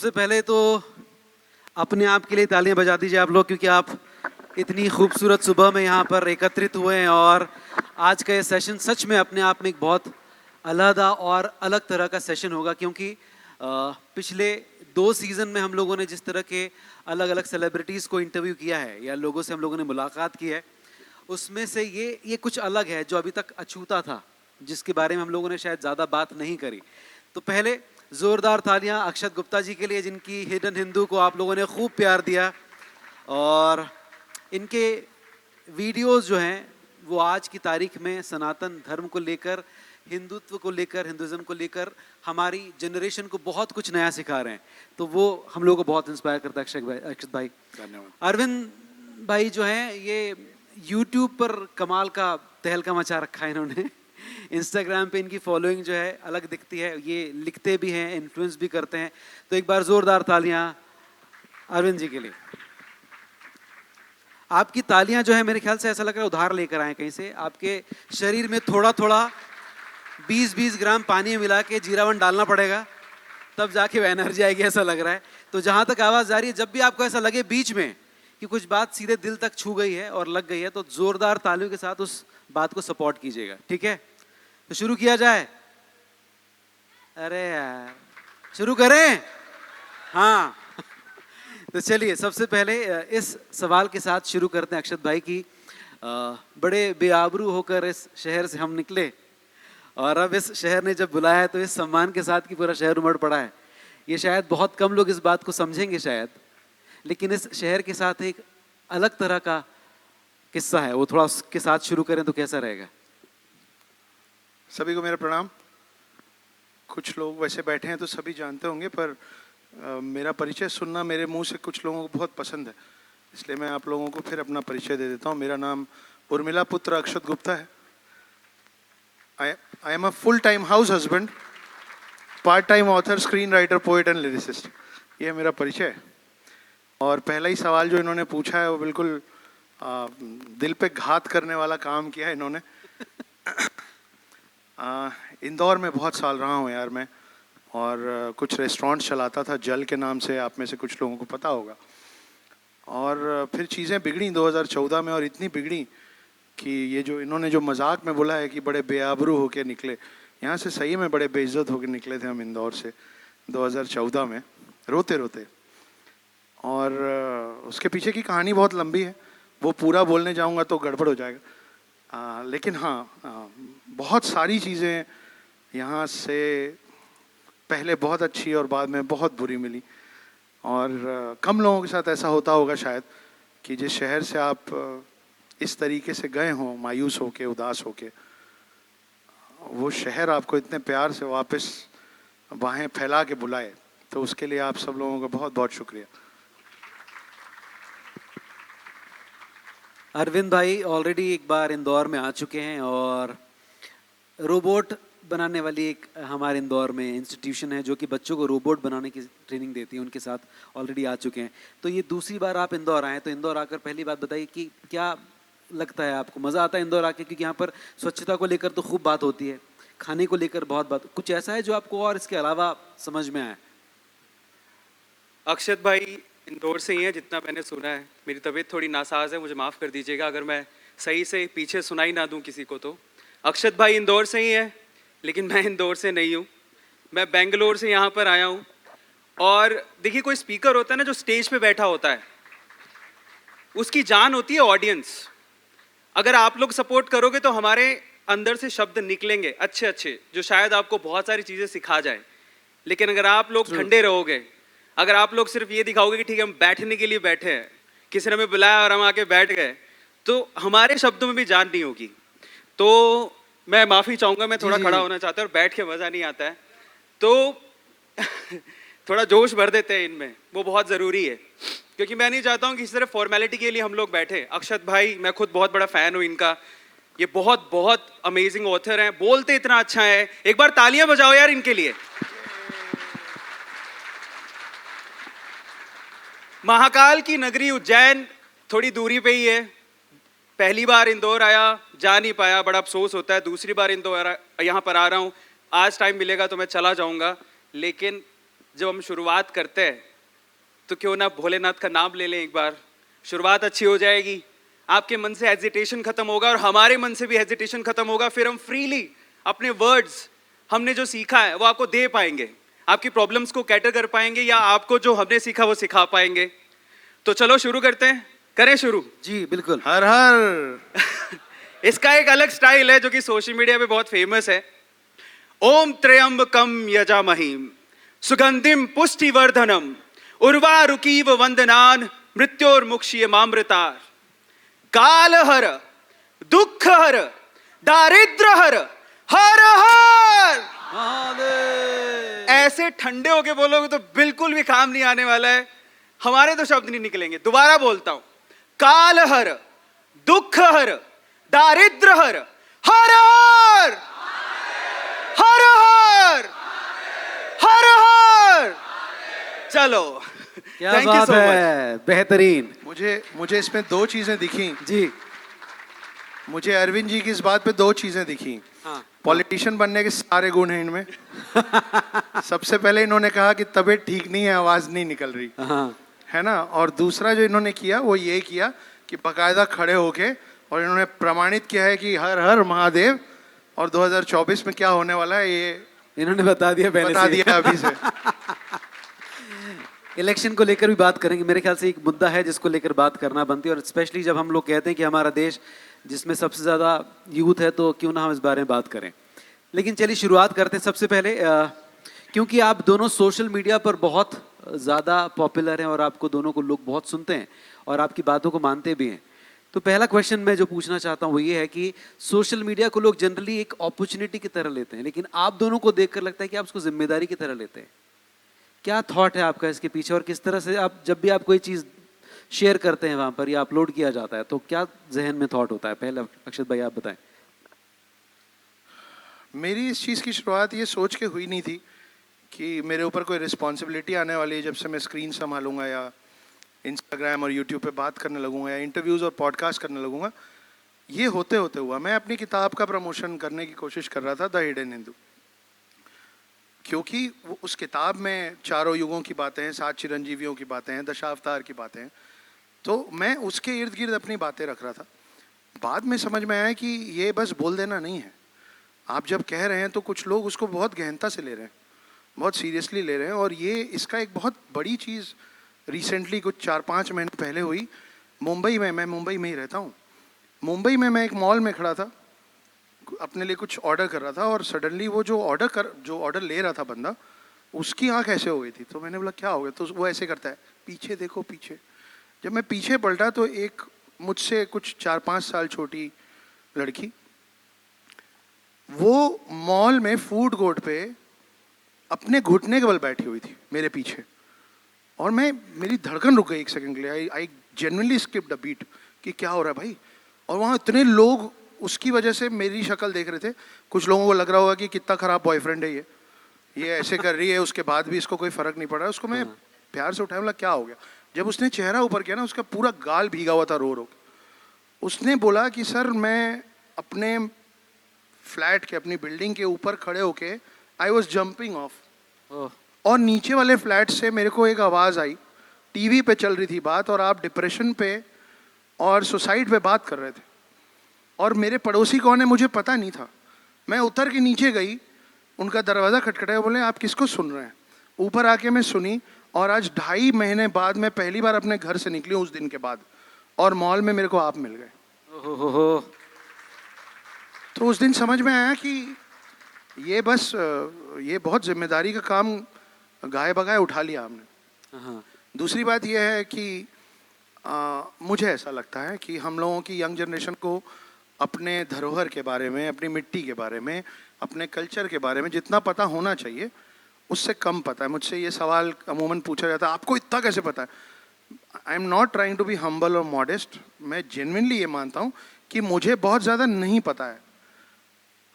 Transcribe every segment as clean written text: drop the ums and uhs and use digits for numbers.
सबसे पहले तो अपने आप के लिए तालियां बजा दीजिए आप लोग, क्योंकि आप इतनी खूबसूरत सुबह में यहाँ पर एकत्रित हुए हैं और आज का ये सेशन सच में अपने आप में एक बहुत अलहदा और अलग तरह का सेशन होगा। क्योंकि पिछले 2 सीज़न में हम लोगों ने जिस तरह के अलग अलग सेलिब्रिटीज़ को इंटरव्यू किया है या लोगों से हम लोगों ने मुलाकात की है, उसमें से ये कुछ अलग है जो अभी तक अछूता था, जिसके बारे में हम लोगों ने शायद ज़्यादा बात नहीं करी। तो पहले ज़ोरदार तालियां अक्षत गुप्ता जी के लिए, जिनकी हिडन हिंदू को आप लोगों ने खूब प्यार दिया और इनके वीडियोस जो हैं वो आज की तारीख में सनातन धर्म को लेकर, हिंदुत्व को लेकर, हिंदुज़म को लेकर हमारी जनरेशन को बहुत कुछ नया सिखा रहे हैं। तो वो हम लोगों को बहुत इंस्पायर करता है। अक्षत भाई, धन्यवाद। अरविंद भाई जो हैं ये यूट्यूब पर कमाल का तहलका मचा रखा है इन्होंने। इंस्टाग्राम पे इनकी फॉलोइंग जो है अलग दिखती है, ये लिखते भी हैं, इन्फ्लुएंस भी करते हैं। तो एक बार जोरदार तालियां अरविंद जी के लिए। आपकी तालियां जो है मेरे ख्याल से ऐसा लग रहा है उधार लेकर आए कहीं से। आपके शरीर में थोड़ा थोड़ा 20-20 ग्राम पानी मिला के जीरावन डालना पड़ेगा, तब जाके वो एनर्जी आएगी, ऐसा लग रहा है। तो जहां तक आवाज जा रही है, जब भी आपको ऐसा लगे बीच में कि कुछ बात सीधे दिल तक छू गई है और लग गई है, तो जोरदार तालियों के साथ उस बात को सपोर्ट कीजिएगा, ठीक है? तो शुरू किया जाए। अरे यार, शुरू करें? हाँ। तो चलिए, सबसे पहले इस सवाल के साथ शुरू करते हैं अक्षत भाई की। बड़े बेआबरू होकर इस शहर से हम निकले और अब इस शहर ने जब बुलाया है तो इस सम्मान के साथ कि पूरा शहर उमड़ पड़ा है। ये शायद बहुत कम लोग इस बात को समझेंगे शायद, लेकिन इस शहर के साथ एक अलग तरह का किस्सा है, वो थोड़ा उसके साथ शुरू करें तो कैसा रहेगा? सभी को मेरा प्रणाम। कुछ लोग वैसे बैठे हैं तो सभी जानते होंगे, पर मेरा परिचय सुनना मेरे मुंह से कुछ लोगों को बहुत पसंद है, इसलिए मैं आप लोगों को फिर अपना परिचय दे देता हूं। मेरा नाम उर्मिला पुत्र अक्षत गुप्ता है। I am a full time house husband, part time author, screen writer, poet and lyricist. ये मेरा परिचय है। और पहला ही सवाल जो इन्होंने पूछा है वो बिल्कुल दिल पे घात करने वाला काम किया है इन्होंने। इंदौर में बहुत साल रहा हूँ यार मैं, और कुछ रेस्टोरेंट चलाता था जल के नाम से, आप में से कुछ लोगों को पता होगा। और फिर चीज़ें बिगड़ी 2014 में, और इतनी बिगड़ी कि ये जो इन्होंने जो मजाक में बोला है कि बड़े बेआबरू होके निकले, यहाँ से सही में बड़े बेइज्जत होके निकले थे हम इंदौर से 2014 में, रोते रोते। और उसके पीछे की कहानी बहुत लंबी है, वो पूरा बोलने जाऊँगा तो गड़बड़ हो जाएगा। लेकिन हाँ, बहुत सारी चीज़ें यहाँ से पहले बहुत अच्छी और बाद में बहुत बुरी मिली। और कम लोगों के साथ ऐसा होता होगा शायद कि जिस शहर से आप इस तरीके से गए हों, मायूस होके, उदास होके, वो शहर आपको इतने प्यार से वापस बाहें फैला के बुलाए। तो उसके लिए आप सब लोगों का बहुत बहुत शुक्रिया। अरविंद भाई ऑलरेडी एक बार इंदौर में आ चुके हैं और रोबोट बनाने वाली एक हमारे इंदौर में इंस्टीट्यूशन है जो कि बच्चों को रोबोट बनाने की ट्रेनिंग देती है, उनके साथ ऑलरेडी आ चुके हैं। तो ये दूसरी बार आप इंदौर आए, तो इंदौर आकर पहली बात बताइए कि क्या लगता है आपको? मज़ा आता है इंदौर आके? क्योंकि यहाँ पर स्वच्छता को लेकर तो खूब बात होती है, खाने को लेकर बहुत बात, कुछ ऐसा है जो आपको और इसके अलावा समझ में आया? अक्षत भाई इंदौर से ही है जितना मैंने सुना है। मेरी तबीयत थोड़ी नासाज है, मुझे माफ़ कर दीजिएगा अगर मैं सही से पीछे सुनाई ना दूं किसी को। तो अक्षत भाई इंदौर से ही है, लेकिन मैं इंदौर से नहीं हूँ, मैं बेंगलोर से यहाँ पर आया हूँ। और देखिए, कोई स्पीकर होता है ना जो स्टेज पे बैठा होता है, उसकी जान होती है ऑडियंस। अगर आप लोग सपोर्ट करोगे तो हमारे अंदर से शब्द निकलेंगे अच्छे अच्छे, जो शायद आपको बहुत सारी चीज़ें सिखा जाए। लेकिन अगर आप लोग ठंडे रहोगे, अगर आप लोग सिर्फ ये दिखाओगे कि ठीक है हम बैठने के लिए बैठे हैं, किसी ने हमें बुलाया और हम आके बैठ गए, तो हमारे शब्दों में भी जान नहीं होगी। तो मैं माफ़ी चाहूँगा, मैं थोड़ा खड़ा होना चाहता हूँ और बैठ के मज़ा नहीं आता है, तो थोड़ा जोश भर देते हैं इनमें, वो बहुत ज़रूरी है। क्योंकि मैं नहीं चाहता हूँ कि सिर्फ फॉर्मेलिटी के लिए हम लोग बैठे। अक्षत भाई, मैं खुद बहुत बड़ा फ़ैन हूँ इनका, ये बहुत बहुत अमेजिंग ऑथर हैं, बोलते इतना अच्छा है। एक बार तालियां बजाओ यार इनके लिए। महाकाल की नगरी उज्जैन थोड़ी दूरी पे ही है। पहली बार इंदौर आया, जा नहीं पाया, बड़ा अफसोस होता है। दूसरी बार इंदौर यहाँ पर आ रहा हूँ, आज टाइम मिलेगा तो मैं चला जाऊँगा। लेकिन जब हम शुरुआत करते हैं तो क्यों ना भोलेनाथ का नाम ले लें एक बार, शुरुआत अच्छी हो जाएगी, आपके मन से हेजिटेशन खत्म होगा और हमारे मन से भी हेजिटेशन खत्म होगा, फिर हम फ्रीली अपने वर्ड्स, हमने जो सीखा है वो आपको दे पाएंगे, आपकी प्रॉब्लम्स को कैटर कर पाएंगे या आपको जो हमने सीखा वो सिखा पाएंगे। तो चलो शुरू करते हैं, करें शुरू। जी बिल्कुल। हर हर। इसका एक अलग स्टाइल है जो कि सोशल मीडिया पे बहुत फेमस है। ओम त्र्यंबकम यजामहीम सुगंधिम पुष्टिवर्धनम उर्वारुकीव वंदनान मृत्योर्मुक्षीयमामृतार। काल हर, दुख हर, दारिद्र हर, हर हर। महादेव। ऐसे ठंडे होके बोलोगे तो बिल्कुल भी काम नहीं आने वाला है, हमारे तो शब्द नहीं निकलेंगे। दोबारा बोलता हूं, काल हर, दुख हर, दारिद्र हर, हर हर, हर हर, हर हर। चलो, क्या थैंक यू बात सो मच। है, बेहतरीन। मुझे इसमें दो चीजें दिखी। जी मुझे अरविंद जी की इस बात पे दो चीजें दिखी। हाँ। पॉलिटिशियन बनने के सारे गुण हैं इनमें। सबसे पहले इन्होंने कहा कि तबीयत ठीक नहीं है, आवाज नहीं निकल रही, हाँ है ना। और दूसरा जो इन्होंने किया वो ये किया कि बाकायदा खड़े होके और इन्होंने प्रमाणित किया है कि हर हर महादेव, और 2024 में क्या होने वाला है ये इन्होंने बता दिया पहले बता से। दिया अभी से। इलेक्शन को लेकर भी बात करेंगे, मेरे ख्याल से एक मुद्दा है जिसको लेकर बात करना बनती है, और स्पेशली जब हम लोग कहते हैं कि हमारा देश जिसमें सबसे ज़्यादा यूथ है, तो क्यों ना हम इस बारे में बात करें। लेकिन चलिए शुरुआत करते हैं सबसे पहले, क्योंकि आप दोनों सोशल मीडिया पर बहुत ज़्यादा पॉपुलर हैं और आपको दोनों को लोग बहुत सुनते हैं और आपकी बातों को मानते भी हैं। तो पहला क्वेश्चन मैं जो पूछना चाहता हूँ वो ये है कि सोशल मीडिया को लोग जनरली एक अपॉर्चुनिटी की तरह लेते हैं, लेकिन आप दोनों को देखकर लगता है कि आप उसको जिम्मेदारी की तरह लेते हैं। क्या थॉट है आपका इसके पीछे, और किस तरह से आप जब भी आप कोई चीज़ शेयर करते हैं वहाँ पर या अपलोड किया जाता है तो क्या जहन में थॉट होता है? पहले अक्षत भाई आप बताएं। मेरी इस चीज़ की शुरुआत ये सोच के हुई नहीं थी कि मेरे ऊपर कोई रिस्पॉन्सिबिलिटी आने वाली है जब से मैं स्क्रीन संभालूंगा या इंस्टाग्राम और यूट्यूब पे बात करने लगूंगा या इंटरव्यूज़ और पॉडकास्ट करने लगूंगा। ये होते होते हुआ मैं अपनी किताब का प्रमोशन करने की कोशिश कर रहा था, द हिडन हिंदू, क्योंकि वो उस किताब में चारों युगों की बातें हैं, 7 चिरंजीवियों की बातें हैं, दशावतार की बातें हैं, तो मैं उसके इर्द गिर्द अपनी बातें रख रहा था। बाद में समझ में आया कि ये बस बोल देना नहीं है, आप जब कह रहे हैं तो कुछ लोग उसको बहुत गहनता से ले रहे हैं, बहुत सीरियसली ले रहे हैं। और ये इसका एक बहुत बड़ी चीज़ रिसेंटली कुछ 4-5 महीने पहले हुई मुंबई में। मैं मुंबई में ही रहता हूँ। मुंबई में मैं एक मॉल में खड़ा था, अपने लिए कुछ ऑर्डर कर रहा था, और सडनली वो जो ऑर्डर ले रहा था बंदा, उसकी आंख ऐसे हो गई थी। तो मैंने बोला क्या हो गया? तो वो ऐसे करता है, पीछे देखो पीछे। जब मैं पीछे पलटा तो एक मुझसे कुछ 4-5 साल छोटी लड़की वो मॉल में फूड कोर्ट पे अपने घुटने के बल बैठी हुई थी मेरे पीछे, और मेरी धड़कन रुक गई एक सेकंड के लिए। I genuinely skipped a beat कि क्या हो रहा है भाई। और वहाँ इतने लोग उसकी वजह से मेरी शक्ल देख रहे थे। कुछ लोगों को लग रहा होगा कि कितना खराब बॉयफ्रेंड है ये ऐसे कर रही है, उसके बाद भी इसको कोई फर्क नहीं पड़ रहा है। उसको मैं प्यार से उठाया, बोला क्या हो गया? जब उसने चेहरा ऊपर किया ना, उसका पूरा गाल भीगा हुआ था रो रो के। उसने बोला कि सर मैं अपने फ्लैट के, अपनी बिल्डिंग के ऊपर खड़े होके आई वॉज जंपिंग ऑफ, और नीचे वाले फ्लैट से मेरे को एक आवाज़ आई, टीवी पे चल रही थी बात, और आप डिप्रेशन पे और सुसाइड पे बात कर रहे थे, और मेरे पड़ोसी कौन है मुझे पता नहीं था। मैं उतर के नीचे गई, उनका दरवाज़ा खटखटाया, बोले आप किसको सुन रहे हैं? ऊपर आके मैं सुनी, और आज 2.5 महीने बाद मैं पहली बार अपने घर से निकली उस दिन के बाद, और मॉल में मेरे को आप मिल गए। तो उस दिन समझ में आया कि ये बहुत जिम्मेदारी का काम गाय बगाए उठा लिया हमने। दूसरी बात यह है कि मुझे ऐसा लगता है कि हम लोगों की यंग जनरेशन को अपने धरोहर के बारे में, अपनी मिट्टी के बारे में, अपने कल्चर के बारे में जितना पता होना चाहिए उससे कम पता है। मुझसे ये सवाल अमूमन पूछा जाता है, आपको इतना कैसे पता है? I am not trying to be humble और मॉडेस्ट। मैं जेन्युइनली ये मानता हूँ कि मुझे बहुत ज़्यादा नहीं पता है,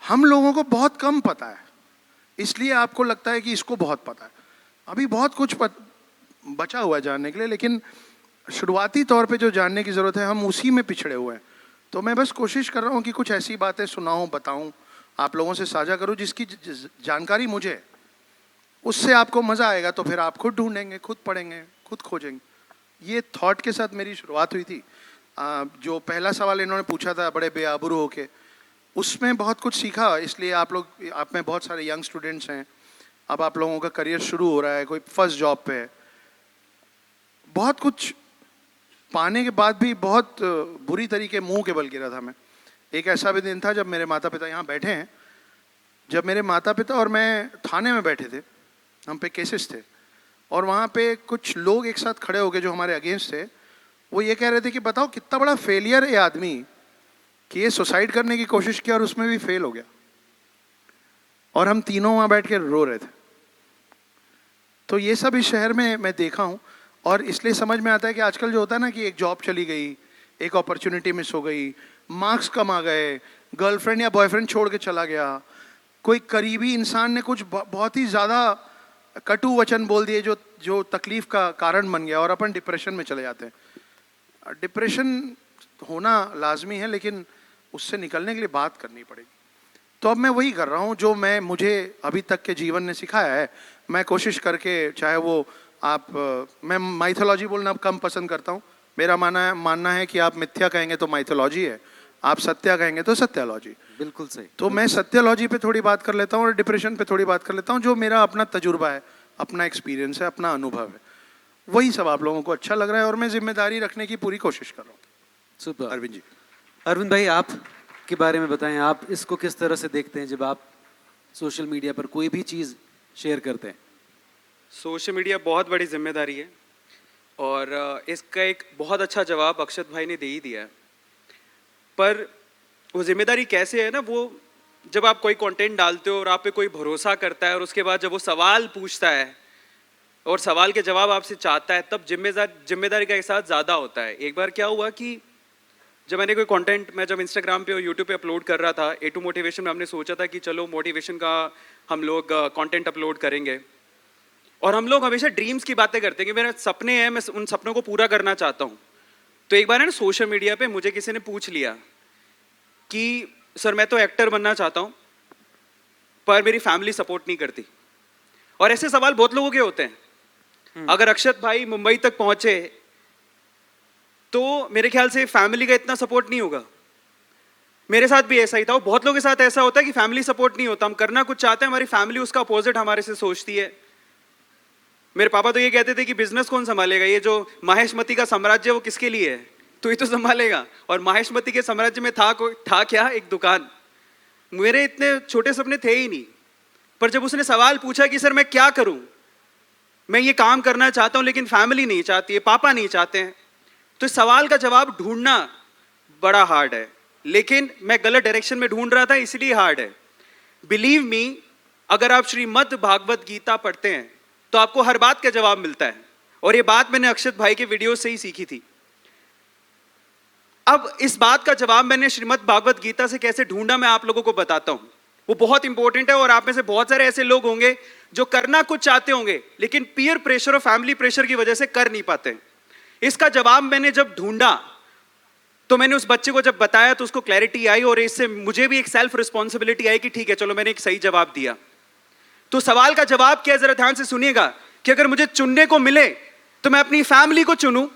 हम लोगों को बहुत कम पता है, इसलिए आपको लगता है कि इसको बहुत पता है। अभी बहुत कुछ बचा हुआ है जानने के लिए, लेकिन शुरुआती तौर पे जो जानने की ज़रूरत है हम उसी में पिछड़े हुए हैं। तो मैं बस कोशिश कर रहा हूँ कि कुछ ऐसी बातें सुनाऊँ, बताऊँ, आप लोगों से साझा करूँ जिसकी जानकारी मुझे है। उससे आपको मज़ा आएगा तो फिर आप खुद ढूंढेंगे, खुद पढ़ेंगे, खुद खोजेंगे। ये थॉट के साथ मेरी शुरुआत हुई थी। जो पहला सवाल इन्होंने पूछा था बड़े बेआबरू होके, उसमें बहुत कुछ सीखा। इसलिए आप में बहुत सारे यंग स्टूडेंट्स हैं, अब आप लोगों का करियर शुरू हो रहा है, कोई फर्स्ट जॉब पे है, बहुत कुछ पाने के बाद भी बहुत बुरी तरीके मुंह के बल गिरा था मैं। एक ऐसा भी दिन था जब मेरे माता पिता यहाँ बैठे हैं, जब मेरे माता पिता और मैं थाने में बैठे थे, हम पे केसेस थे, और वहाँ पे कुछ लोग एक साथ खड़े हो गए जो हमारे अगेंस्ट थे। वो ये कह रहे थे कि बताओ कितना बड़ा फेलियर है ये आदमी कि ये सुसाइड करने की कोशिश की और उसमें भी फेल हो गया, और हम तीनों वहाँ बैठ के रो रहे थे। तो ये सब इस शहर में मैं देखा हूँ, और इसलिए समझ में आता है कि आजकल जो होता है ना कि एक जॉब चली गई, एक अपॉर्चुनिटी मिस हो गई, मार्क्स कम आ गए, गर्लफ्रेंड या बॉयफ्रेंड छोड़ के चला गया, कोई करीबी इंसान ने कुछ बहुत ही ज़्यादा कटु वचन बोल दिए जो तकलीफ का कारण बन गया, और अपन डिप्रेशन में चले जाते हैं। डिप्रेशन होना लाजमी है, लेकिन उससे निकलने के लिए बात करनी पड़ेगी। तो अब मैं वही कर रहा हूँ जो मुझे अभी तक के जीवन ने सिखाया है। मैं कोशिश करके, चाहे वो मैं माइथोलॉजी बोलना कम पसंद करता हूँ। मेरा मानना है कि आप मिथ्या कहेंगे तो माइथोलॉजी है, आप सत्या कहेंगे तो सत्यालॉजी। बिल्कुल सही। तो मैं सत्यालॉजी पे थोड़ी बात कर लेता हूँ और डिप्रेशन पे थोड़ी बात कर लेता हूँ, जो मेरा अपना तजुर्बा है, अपना एक्सपीरियंस है, अपना अनुभव है। वही सब आप लोगों को अच्छा लग रहा है और मैं जिम्मेदारी रखने की पूरी कोशिश कर रहा हूँ। सुपर। अरविंद जी, अरविंद भाई, आप के बारे में बताएं, आप इसको किस तरह से देखते हैं जब आप सोशल मीडिया पर कोई भी चीज़ शेयर करते हैं? सोशल मीडिया बहुत बड़ी जिम्मेदारी है, और इसका एक बहुत अच्छा जवाब अक्षत भाई ने दे ही दिया है। पर वो जिम्मेदारी कैसे है ना, वो जब आप कोई कंटेंट डालते हो और आप पे कोई भरोसा करता है, और उसके बाद जब वो सवाल पूछता है और सवाल के जवाब आपसे चाहता है, तब जिम्मेदारी का एहसास ज़्यादा होता है। एक बार क्या हुआ कि जब मैंने कोई कंटेंट, मैं जब इंस्टाग्राम पे और यूट्यूब पे अपलोड कर रहा था, A2 मोटिवेशन में हमने सोचा था कि चलो मोटिवेशन का हम लोग कंटेंट अपलोड करेंगे, और हम लोग हमेशा ड्रीम्स की बातें करते हैं कि मेरे सपने हैं, मैं उन सपनों को पूरा करना चाहता हूँ। तो एक बार है ना, सोशल मीडिया पे मुझे किसी ने पूछ लिया कि सर मैं तो एक्टर बनना चाहता हूँ पर मेरी फैमिली सपोर्ट नहीं करती। और ऐसे सवाल बहुत लोगों के होते हैं। अगर अक्षत भाई मुंबई तक पहुंचे तो मेरे ख्याल से फैमिली का इतना सपोर्ट नहीं होगा। मेरे साथ भी ऐसा ही था, और बहुत लोगों के साथ ऐसा होता है कि फैमिली सपोर्ट नहीं होता। हम करना कुछ चाहते हैं, हमारी फैमिली उसका अपोजिट हमारे से सोचती है। मेरे पापा तो ये कहते थे कि बिजनेस कौन संभालेगा, ये जो माहेशमती का साम्राज्य वो किसके लिए है, तू ही तो संभालेगा। और माहेशमती के साम्राज्य में था क्या, एक दुकान। मेरे इतने छोटे सपने थे ही नहीं, पर जब उसने सवाल पूछा कि सर मैं क्या करूं, मैं ये काम करना चाहता हूं लेकिन फैमिली नहीं चाहती है, पापा नहीं चाहते हैं, तो इस सवाल का जवाब ढूंढना बड़ा हार्ड है। लेकिन मैं गलत डायरेक्शन में ढूंढ रहा था, इसलिए हार्ड है। बिलीव मी, अगर आप श्रीमद् भागवत गीता पढ़ते हैं तो आपको हर बात का जवाब मिलता है, और ये बात मैंने अक्षत भाई के वीडियो से ही सीखी थी। अब इस बात का जवाब मैंने श्रीमद् भागवत गीता से कैसे ढूंढा, मैं आप लोगों को बताता हूं। वो बहुत इंपॉर्टेंट है, और आप में से बहुत सारे ऐसे लोग होंगे जो करना कुछ चाहते होंगे लेकिन पीयर प्रेशर और फैमिली प्रेशर की वजह से कर नहीं पाते। इसका जवाब मैंने जब ढूंढा तो मैंने उस बच्चे को जब बताया तो उसको क्लैरिटी आई, और इससे मुझे भी एक सेल्फ रिस्पॉन्सिबिलिटी आई कि ठीक है चलो मैंने एक सही जवाब दिया। तो सवाल का जवाब क्या है, जरा ध्यान से सुनिएगा, कि अगर मुझे चुनने को मिले तो मैं अपनी फैमिली को चुनूं,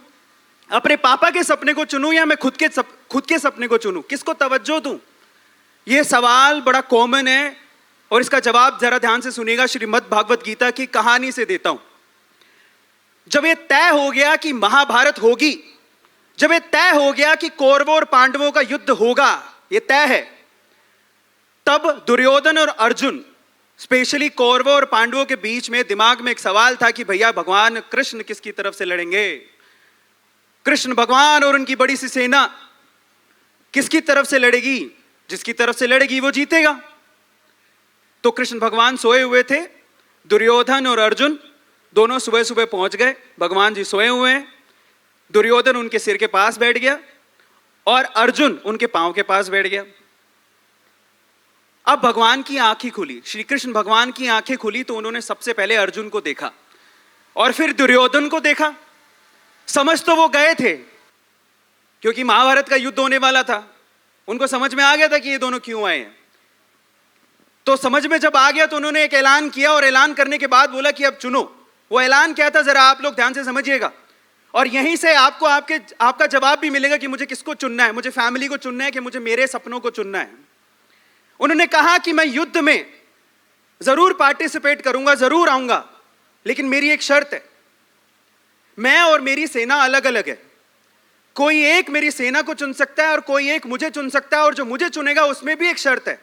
अपने पापा के सपने को चुनूं, या मैं खुद के सपने को चुनूं, किसको तवज्जो दूं? यह सवाल बड़ा कॉमन है, और इसका जवाब जरा ध्यान से सुनिएगा, श्रीमद् भागवत गीता की कहानी से देता हूं। जब यह तय हो गया कि महाभारत होगी, जब यह तय हो गया कि कौरवों और पांडवों का युद्ध होगा, यह तय है, तब दुर्योधन और अर्जुन, स्पेशली कौरवों और पांडवों के बीच में दिमाग में एक सवाल था कि भैया भगवान कृष्ण किसकी तरफ से लड़ेंगे? कृष्ण भगवान और उनकी बड़ी सी सेना किसकी तरफ से लड़ेगी? जिसकी तरफ से लड़ेगी वो जीतेगा। तो कृष्ण भगवान सोए हुए थे, दुर्योधन और अर्जुन दोनों सुबह सुबह पहुंच गए। भगवान जी सोए हुए हैं, दुर्योधन उनके सिर के पास बैठ गया और अर्जुन उनके पांव के पास बैठ गया। अब भगवान की आंखें खुली, श्री कृष्ण भगवान की आंखें खुली, तो उन्होंने सबसे पहले अर्जुन को देखा और फिर दुर्योधन को देखा। समझ तो वो गए थे क्योंकि महाभारत का युद्ध होने वाला था, उनको समझ में आ गया था कि ये दोनों क्यों आए हैं। तो समझ में जब आ गया तो उन्होंने एक ऐलान किया और ऐलान करने के बाद बोला कि अब चुनो। वो ऐलान क्या था जरा आप लोग ध्यान से समझिएगा, और यहीं से आपको आपका जवाब भी मिलेगा कि मुझे किसको चुनना है, मुझे फैमिली को चुनना है कि मुझे मेरे सपनों को चुनना है। उन्होंने कहा कि मैं युद्ध में जरूर पार्टिसिपेट करूंगा, जरूर आऊंगा, लेकिन मेरी एक शर्त है, मैं और मेरी सेना अलग अलग है। कोई एक मेरी सेना को चुन सकता है और कोई एक मुझे चुन सकता है, और जो मुझे चुनेगा उसमें भी एक शर्त है,